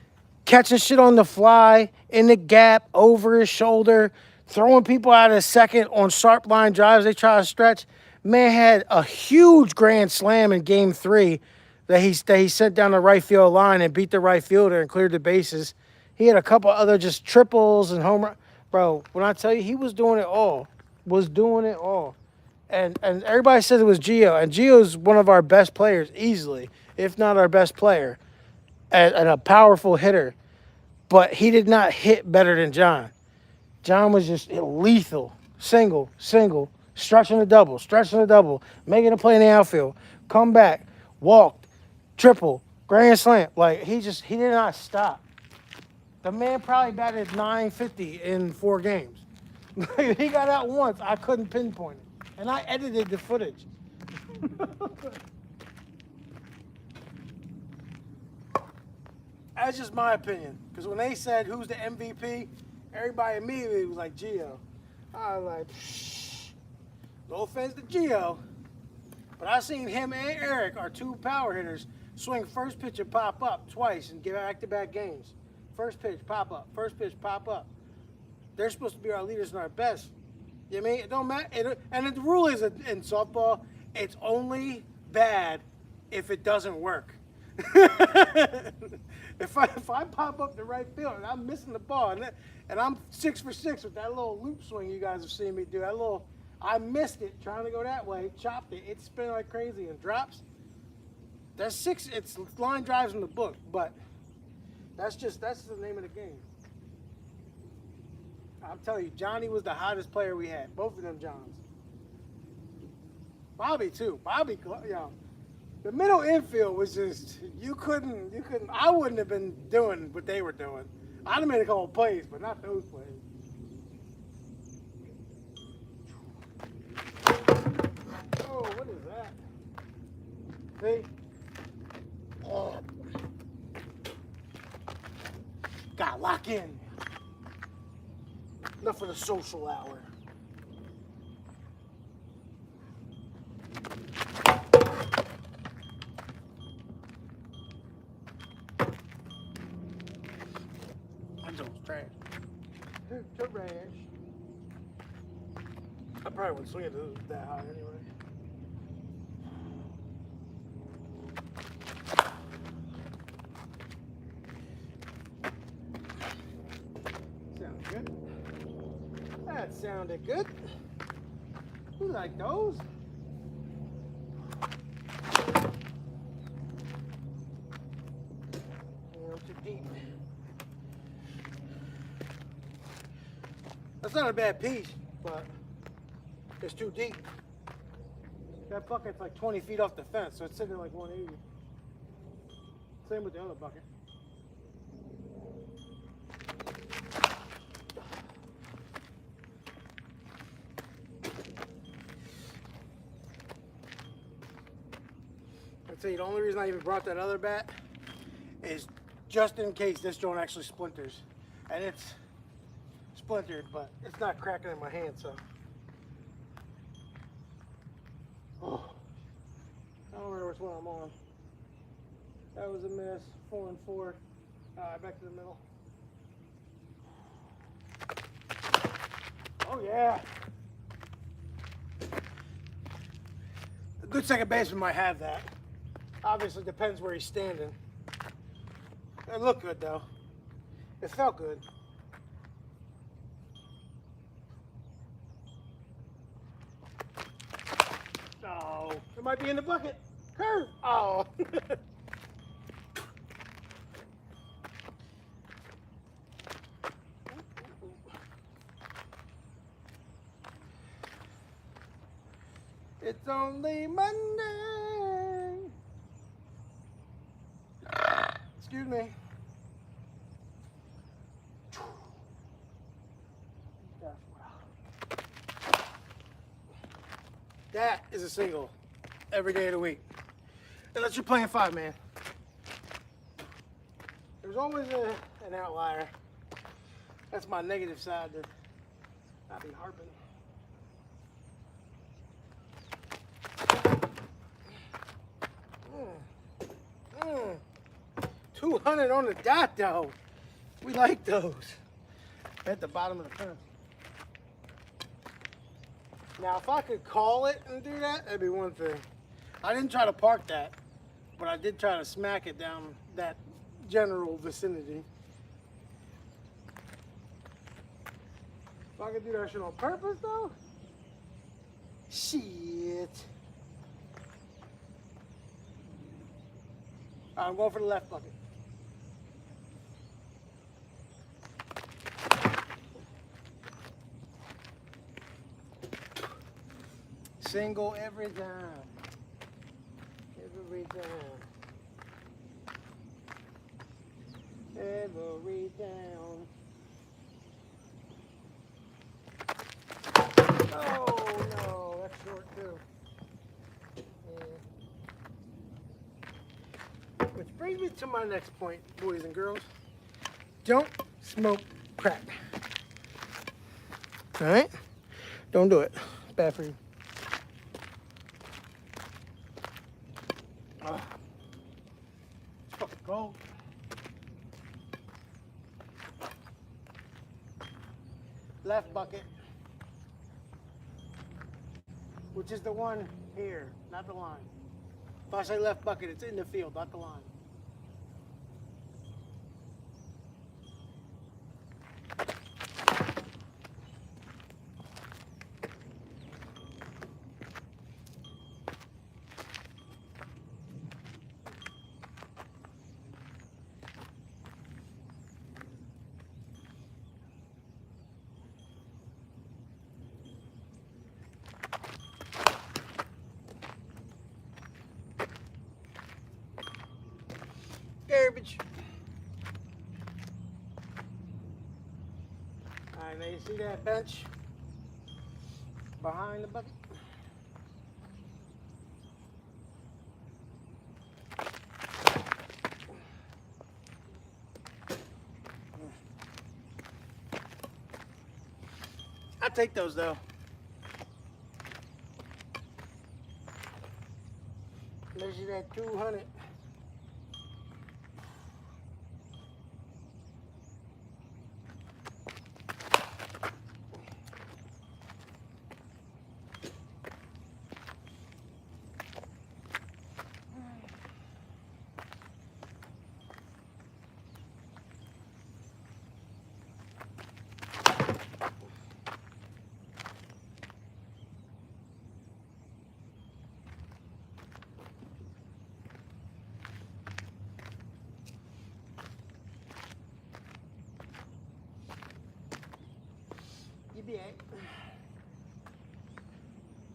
catching shit on the fly, in the gap, over his shoulder, throwing people out of second on sharp line drives they try to stretch. Man had a huge grand slam in game 3 that he sent down the right field line and beat the right fielder and cleared the bases. He had a couple other just triples and home run. Bro, when I tell you, he was doing it all. Was doing it all. And everybody said it was Gio. And Gio's one of our best players, easily, if not our best player, and a powerful hitter. But he did not hit better than John. John was just lethal. Single, stretching a double, making a play in the outfield, come back, walked, triple, grand slam. Like, he did not stop. The man probably batted .950 in 4 games. He got out once. I couldn't pinpoint it. And I edited the footage. That's just my opinion. Because when they said who's the MVP, everybody immediately was like Gio. I was like, shh. No offense to Gio. But I seen him and Eric, our 2 power hitters, swing first pitch and pop up twice and give back-to-back games. First pitch, pop up. First pitch, pop up. They're supposed to be our leaders and our best. You know what I mean? It don't matter. And the rule is in softball, it's only bad if it doesn't work. If I pop up the right field and I'm missing the ball and I'm 6 for 6 with that little loop swing you guys have seen me do, I missed it trying to go that way, chopped it, it's spinning like crazy and drops. That's 6. It's line drives in the book, but that's the name of the game. I'm telling you, Johnny was the hottest player we had. Both of them Johns. Bobby too. Bobby, the middle infield was just you couldn't. I wouldn't have been doing what they were doing. I'd have made a couple plays, but not those plays. Oh, what is that? See? Oh. Gotta lock in. Enough of the social hour. I'm so trash. Trash. I probably wouldn't swing it that high anyway. Sounds good. That sounded good. You like those? Too deep. That's not a bad piece, but it's too deep. That bucket's like 20 feet off the fence, so it's sitting at like 180. Same with the other bucket. I'd say the only reason I even brought that other bat is just in case this joint actually splinters. And it's splintered, but it's not cracking in my hand, so. Oh. I don't remember which one I'm on. That was a miss. 4 and 4. Back to the middle. Oh, yeah. A good second baseman might have that. Obviously, depends where he's standing. It looked good, though. It felt good. Oh, it might be in the bucket. Curve. Oh. It's only Monday. Excuse me. That is a single every day of the week. Unless you're playing 5-man. There's always an outlier. That's my negative side that I've been harping. 200 on the dot, though. We like those. At the bottom of the fence. Now, if I could call it and do that, that'd be one thing. I didn't try to park that, but I did try to smack it down that general vicinity. If I could do that shit on purpose, though, shit. All right, I'm going for the left bucket. Single every time. Every time. Every down. Oh no, that's short too. Yeah. Which brings me to my next point, boys and girls. Don't smoke crack. Alright? Don't do it. It's bad for you. It's fucking cold. Left bucket. Which is the one here, not the line. If I say left bucket, it's in the field, not the line. Garbage. Alright, now you see that bench behind the bucket? I'll take those though. Measure that 200.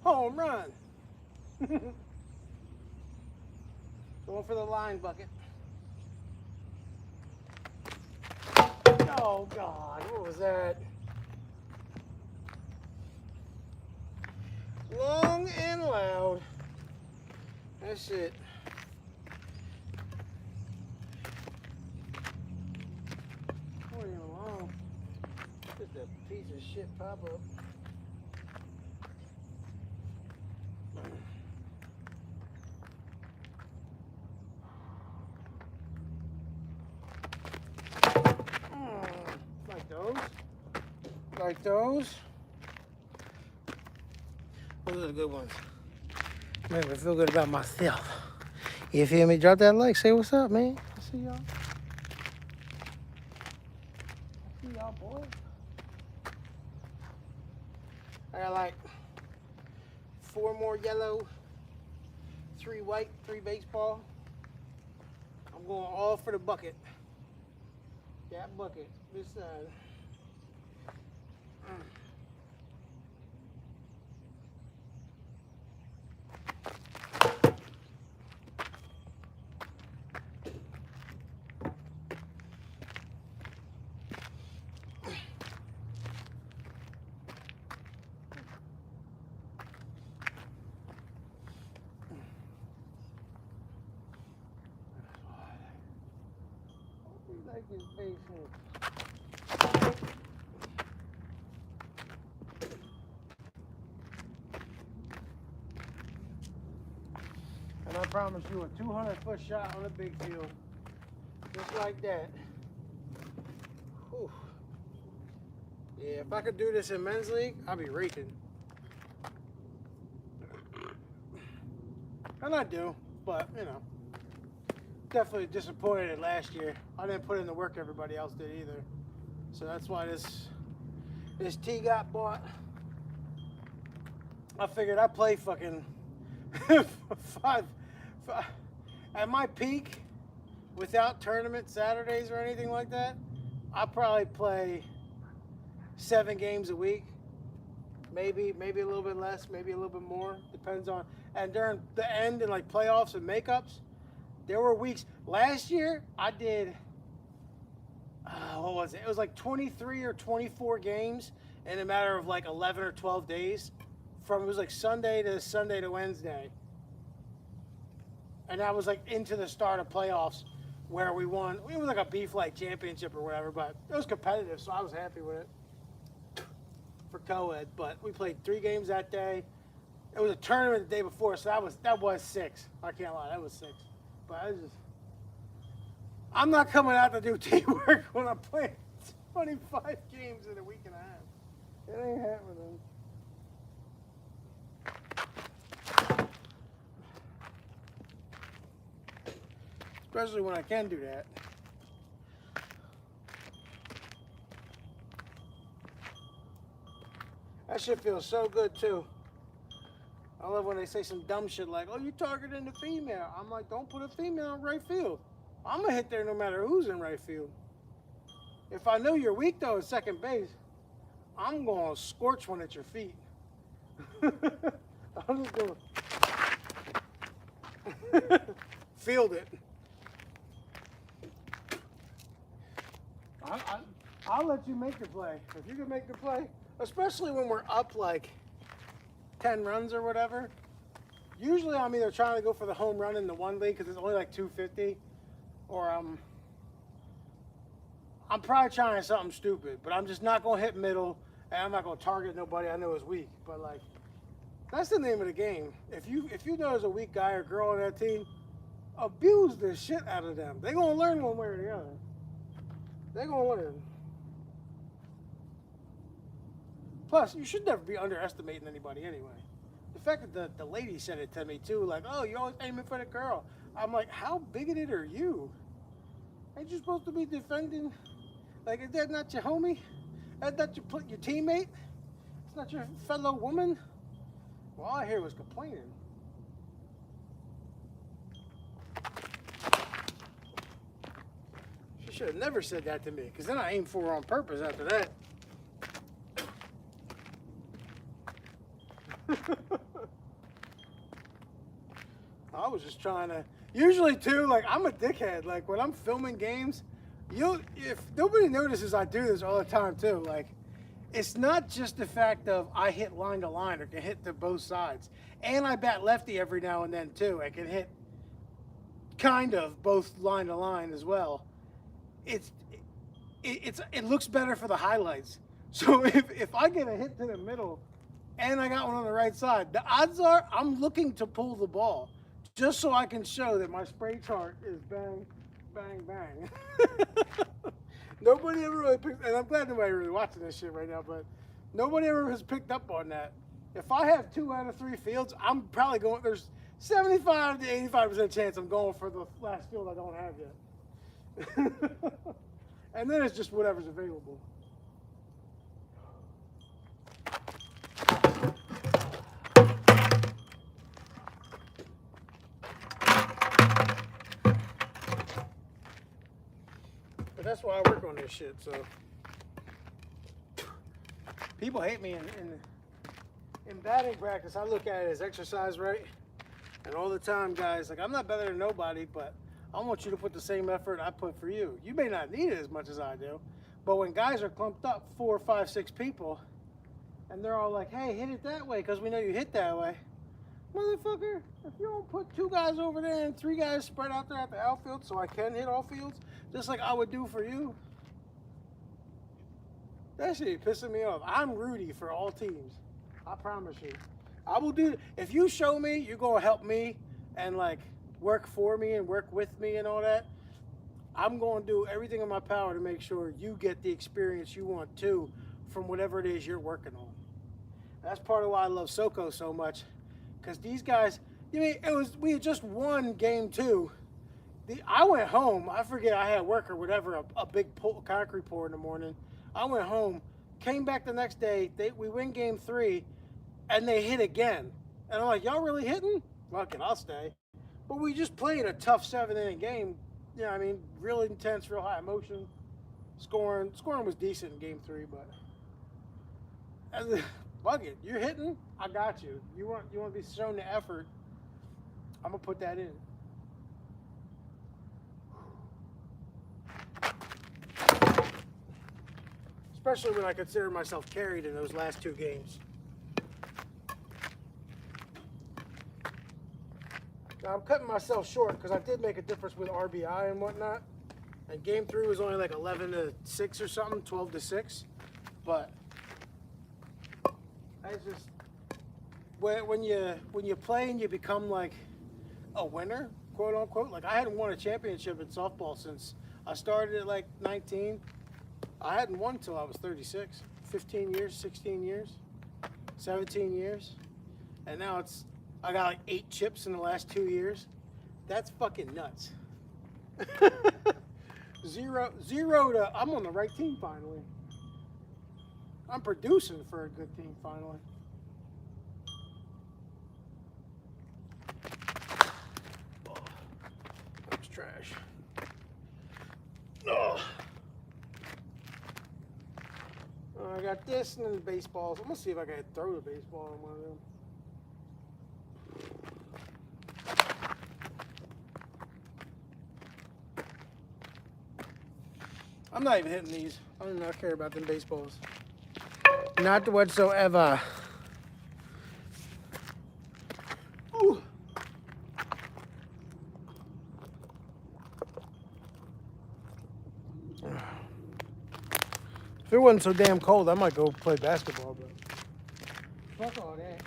Home run. Going for the line bucket. Oh God, what was that? Long and loud. That's it. Not even long. Just a piece of shit pop up. Like those. Those are the good ones. Make me feel good about myself. You feel me? Drop that like. Say what's up, man. I see y'all. I see y'all, boys. I got like 4 more yellow, 3 white, 3 baseball. I'm going all for the bucket. That bucket. This side. Like his basement. And I promise you a 200-foot shot on a big field. Just like that. Whew. Yeah, if I could do this in men's league, I'd be raking. And I do, but you know, definitely disappointed at last year. I didn't put in the work everybody else did either. So that's why this tee got bought. I figured I'd play fucking five. At my peak, without tournament Saturdays or anything like that, I probably play 7 games a week. Maybe a little bit less, maybe a little bit more. Depends on. And during the end and like playoffs and makeups, there were weeks. Last year, I did. What was it? It was like 23 or 24 games in a matter of like 11 or 12 days. It was like Sunday to Wednesday. And that was like into the start of playoffs where we won. It was like a B-Flight championship or whatever, but it was competitive, so I was happy with it for co-ed. But we played 3 games that day. It was a tournament the day before, so that was 6. I can't lie, that was 6. But I'm not coming out to do teamwork when I'm playing 25 games in a week and a half. It ain't happening. Especially when I can do that. That shit feels so good too. I love when they say some dumb shit like, oh, you targeting the female. I'm like, don't put a female in right field. I'm going to hit there no matter who's in right field. If I know you're weak, though, at second base, I'm going to scorch one at your feet. I'm just going to field it. I'll let you make the play. If you can make the play, especially when we're up like 10 runs or whatever. Usually I'm either trying to go for the home run in the one league because it's only like 250, or I'm probably trying something stupid, but I'm just not going to hit middle, and I'm not going to target nobody I know is weak. But like, that's the name of the game. If you know there's a weak guy or girl on that team, abuse the shit out of them. They're going to learn one way or the other. They're going to learn. Plus, you should never be underestimating anybody anyway. The fact that the lady said it to me too, like, oh, you're always aiming for the girl. I'm like, how bigoted are you? Ain't you supposed to be defending? Like, is that not your homie? Is that your teammate? It's not your fellow woman? Well, all I hear was complaining. She should have never said that to me, because then I aimed for her on purpose after that. I was just trying to. Usually too, like, I'm a dickhead. Like, when I'm filming games, if nobody notices, I do this all the time too. Like, it's not just the fact of I hit line to line or can hit to both sides, and I bat lefty every now and then too. I can hit kind of both line to line as well. It looks better for the highlights. So if I get a hit to the middle and I got one on the right side, the odds are I'm looking to pull the ball just so I can show that my spray chart is bang, bang, bang. Nobody ever really picked, and I'm glad nobody really watching this shit right now, but nobody ever has picked up on that. If I have 2 out of 3 fields, I'm probably going, there's 75 to 85% chance I'm going for the last field I don't have yet. And then it's just whatever's available. But that's why I work on this shit, so. People hate me in batting practice. I look at it as exercise, right? And all the time, guys, like, I'm not better than nobody, but I want you to put the same effort I put for you. You may not need it as much as I do, but when guys are clumped up, 4, 5, 6 people, and they're all like, hey, hit it that way because we know you hit that way. Motherfucker, if you don't put 2 guys over there and 3 guys spread out there at the outfield so I can hit all fields, just like I would do for you, that shit pissing me off. I'm Rudy for all teams. I promise you. I will do, if you show me you're going to help me and like work for me and work with me and all that, I'm going to do everything in my power to make sure you get the experience you want too from whatever it is you're working on. That's part of why I love Soko so much, because these guys, we had just won game 2. I went home. I forget I had work or whatever, a big concrete pour in the morning. I went home, came back the next day. We win game 3, and they hit again. And I'm like, y'all really hitting? Fuck it, I'll stay. But we just played a tough 7-inning game. Yeah, I mean, real intense, real high emotion. Scoring was decent in game 3, but fuck it, you're hitting. I got you. You want to be shown the effort. I'm gonna put that in. Especially when I consider myself carried in those last 2 games. Now I'm cutting myself short because I did make a difference with RBI and whatnot. And game 3 was only like 11-6 or something, 12-6. But I just when you play and you become like a winner, quote unquote. Like I hadn't won a championship in softball since I started at like 19. I hadn't won until I was 36. 15 years, 16 years, 17 years. And now I got like 8 chips in the last 2 years. That's fucking nuts. Zero to, I'm on the right team finally. I'm producing for a good team finally. Oh, that's trash. Oh. I got this and then the baseballs. I'm gonna see if I can throw the baseball in one of them. I'm not even hitting these. I do not care about them baseballs. Not whatsoever. Ooh. If it wasn't so damn cold, I might go play basketball, but fuck all that.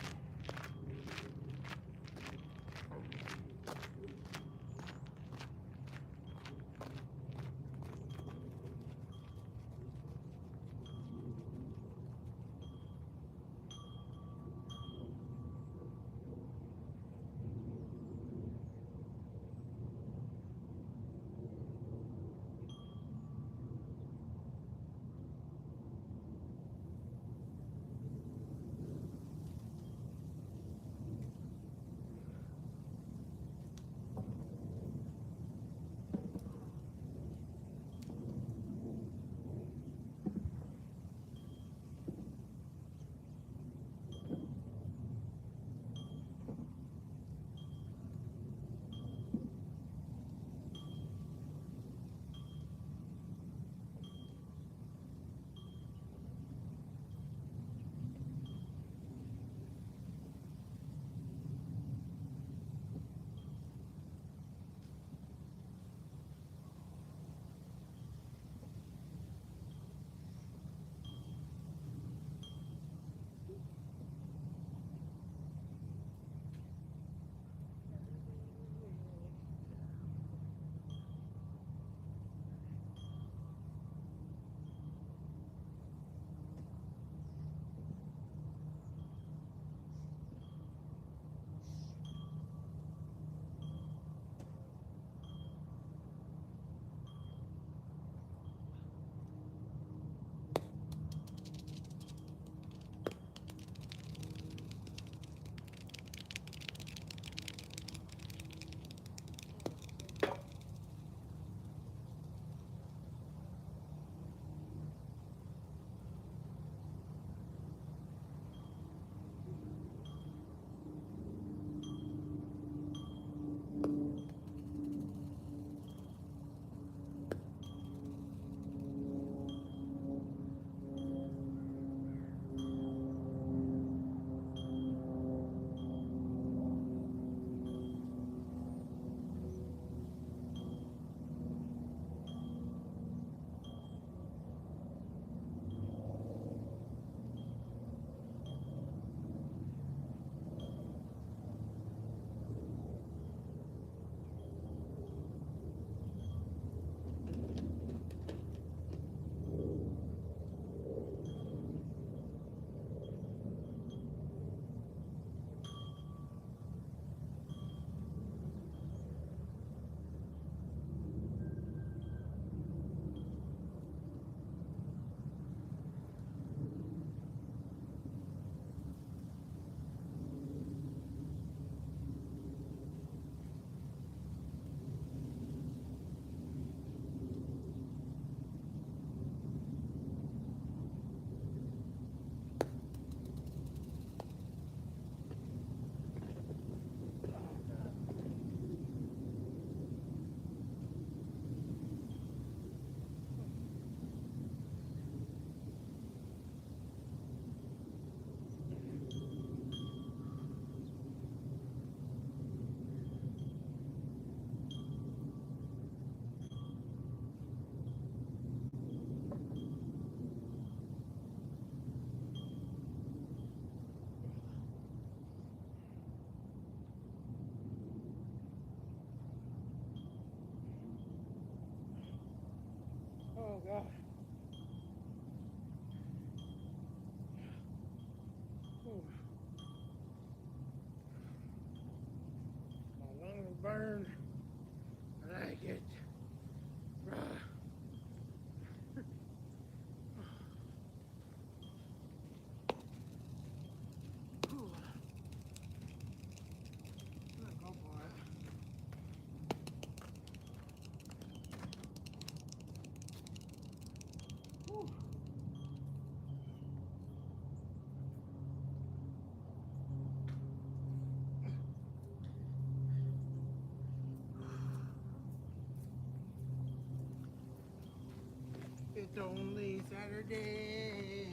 only Saturday.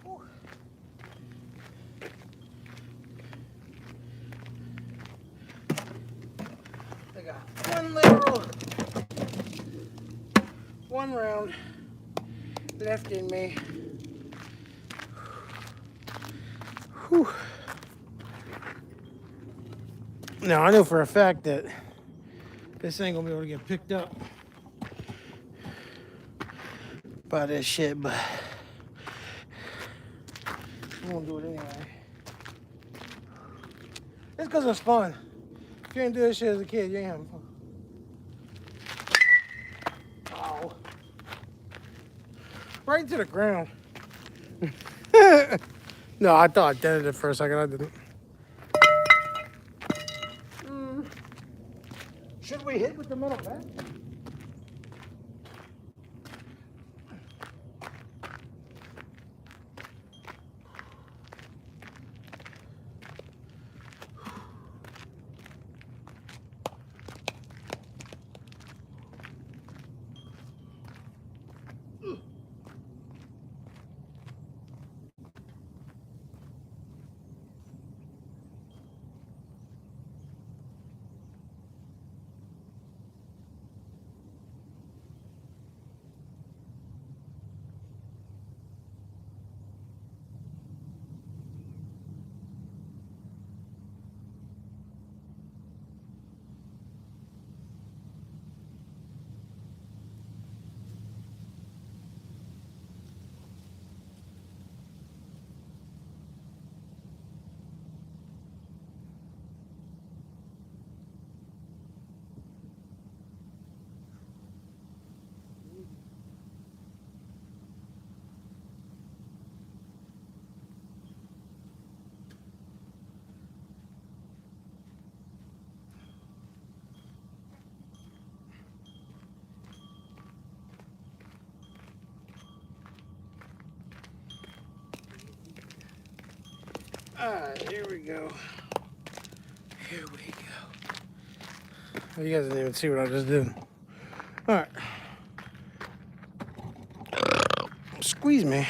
Whew. I got one round left in me. Whew. Now I know for a fact that this ain't gonna be able to get picked up by this shit, but I'm gonna do it anyway. It's because it's fun. If you ain't do this shit as a kid, you ain't having fun. Oh. Right into the ground. No, I thought I dented it for a second. I didn't. Should we hit with the metal bat? Alright, here we go. Here we go. Oh, you guys didn't even see what I just did. Alright. Squeeze me.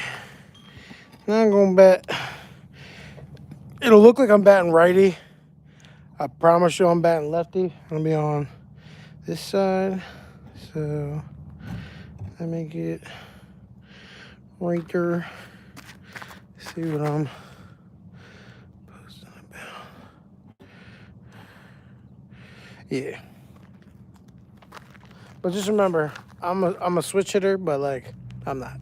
Now I'm gonna bat. It'll look like I'm batting righty. I promise you I'm batting lefty. I'm gonna be on this side. So let me get right there. See what I'm posting about. Yeah. But just remember, I'm a switch hitter, but like I'm not.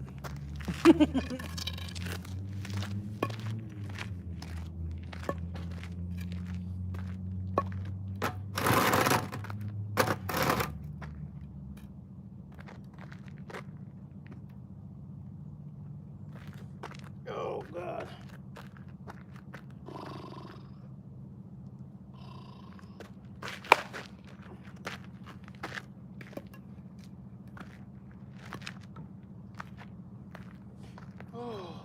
Oh God. Oh.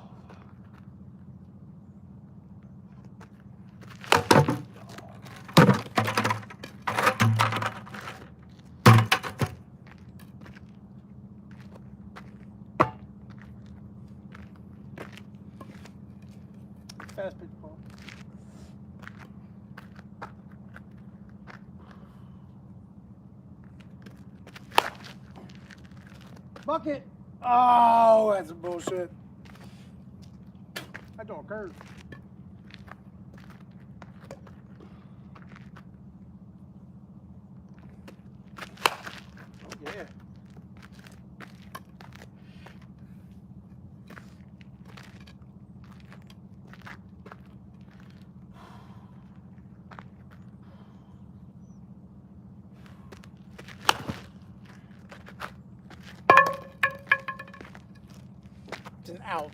Fast pitch ball. Bucket. Oh, that's a bullshit. I don't curve. Oh yeah. It's an out.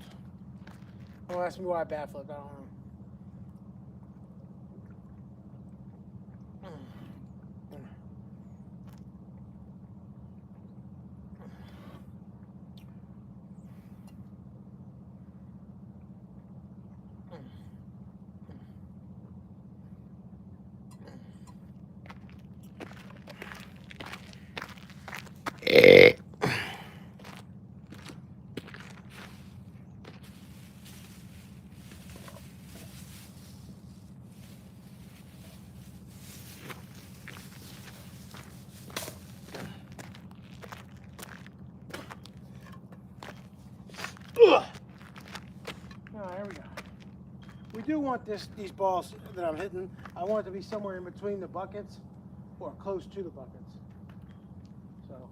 Don't ask me why I bat flipped. I don't know. There we go. We do want these balls that I'm hitting, I want it to be somewhere in between the buckets or close to the buckets. So,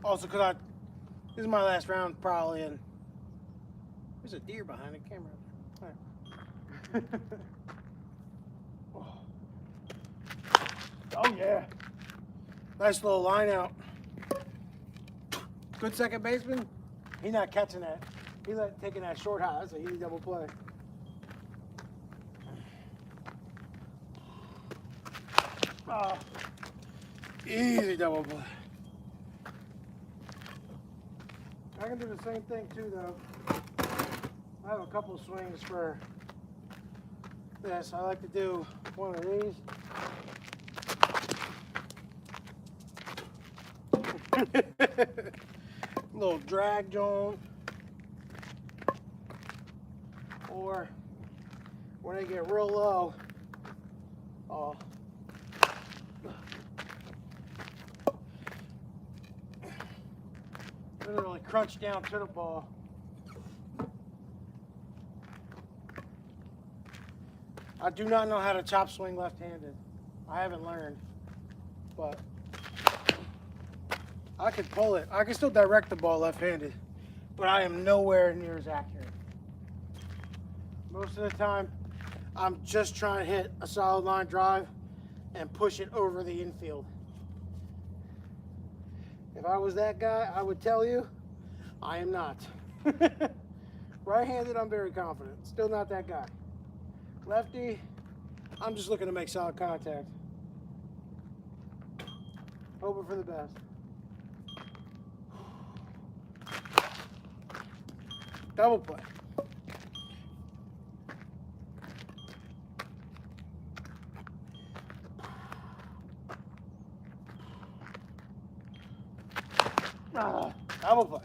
also because this is my last round probably, and there's a deer behind the camera. All right. Oh yeah. Nice little line out. Good second baseman. He's not catching that. He's taking that short high. That's an easy double play. Oh, easy double play. I can do the same thing too, though. I have a couple swings for this. I like to do one of these. Little drag joint. Or when they get real low, literally crunch down to the ball. I do not know how to chop swing left-handed. I haven't learned, but I can pull it. I can still direct the ball left-handed, but I am nowhere near as accurate. Most of the time, I'm just trying to hit a solid line drive and push it over the infield. If I was that guy, I would tell you, I am not. Right-handed, I'm very confident. Still not that guy. Lefty, I'm just looking to make solid contact. Hoping for the best. Double play. Double play.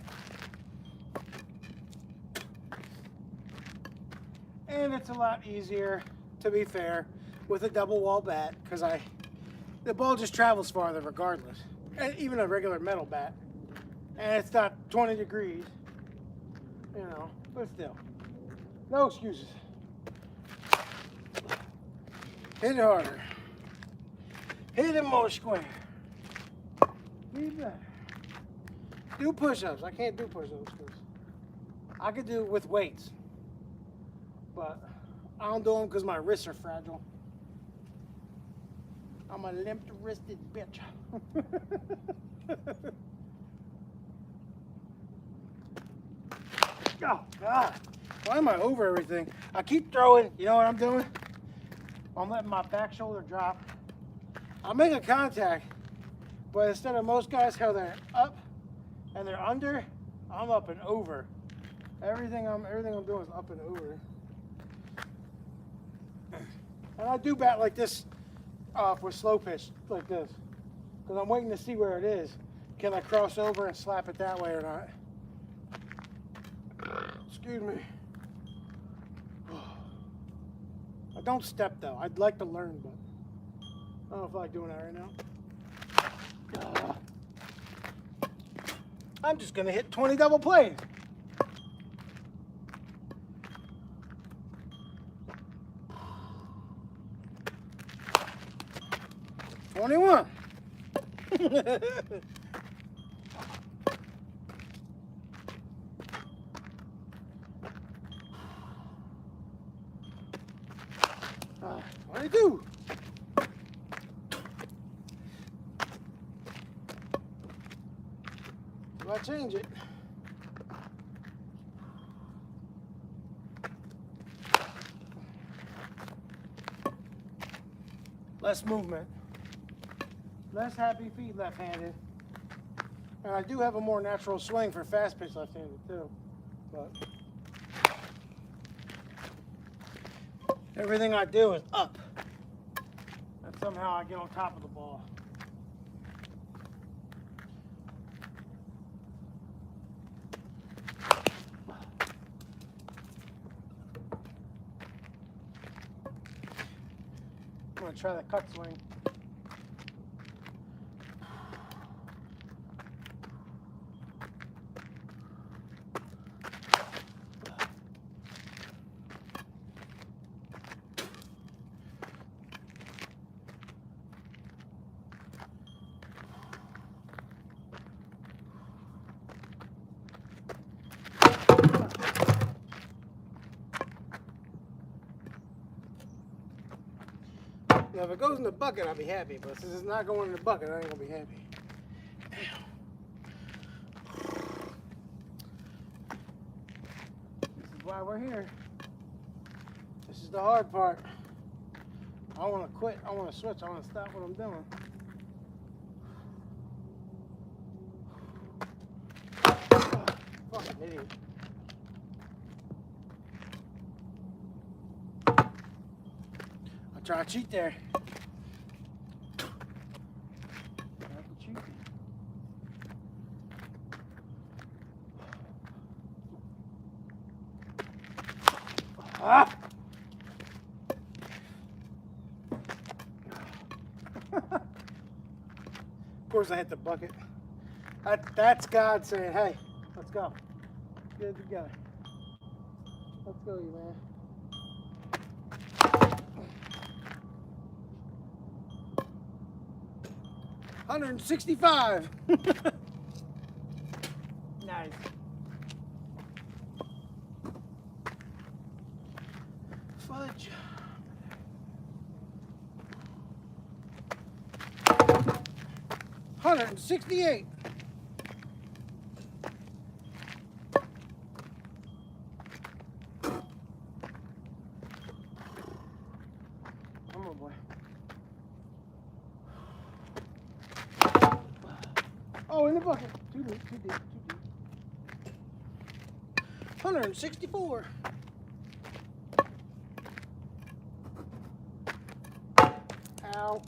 And it's a lot easier, to be fair, with a double wall bat, because the ball just travels farther regardless. And even a regular metal bat. And it's not 20 degrees, you know, but still. No excuses. Hit it harder. Hit it more square. Be better. Do push-ups. I can't do push-ups because I could do it with weights, but I don't do them because my wrists are fragile. I'm a limp-wristed bitch. Oh God! Why am I over everything? I keep throwing. You know what I'm doing? I'm letting my back shoulder drop. I'm making contact, but instead of most guys how they're up and they're under, I'm up and over. Everything I'm doing is up and over. And I do bat like this with slow pitch, like this. Because I'm waiting to see where it is. Can I cross over and slap it that way or not? Excuse me. I don't step though. I'd like to learn, but I don't know if I like doing that right now. I'm just gonna hit 20 double plays. $21. What do you do? Do I change it? Less movement. Less happy feet left-handed. And I do have a more natural swing for fast pitch left-handed too. But everything I do is up. And somehow I get on top of the ball. I'm gonna try the cut swing. Now, if it goes in the bucket, I'll be happy. But since it's not going in the bucket, I ain't gonna be happy. This is why we're here. This is the hard part. I want to quit. I want to switch. I want to stop what I'm doing. Fucking idiot. I'll try to cheat there. Try to cheat. Ah! Of course I hit the bucket. That's God saying, hey, let's go. Get it together. Let's go, you man. $165. Nice. Fudge. $168. Come on, boy. Oh, in the bucket. Too deep, too deep, too deep. 164. Ow.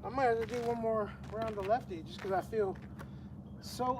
I might have to do one more round of lefty just because I feel so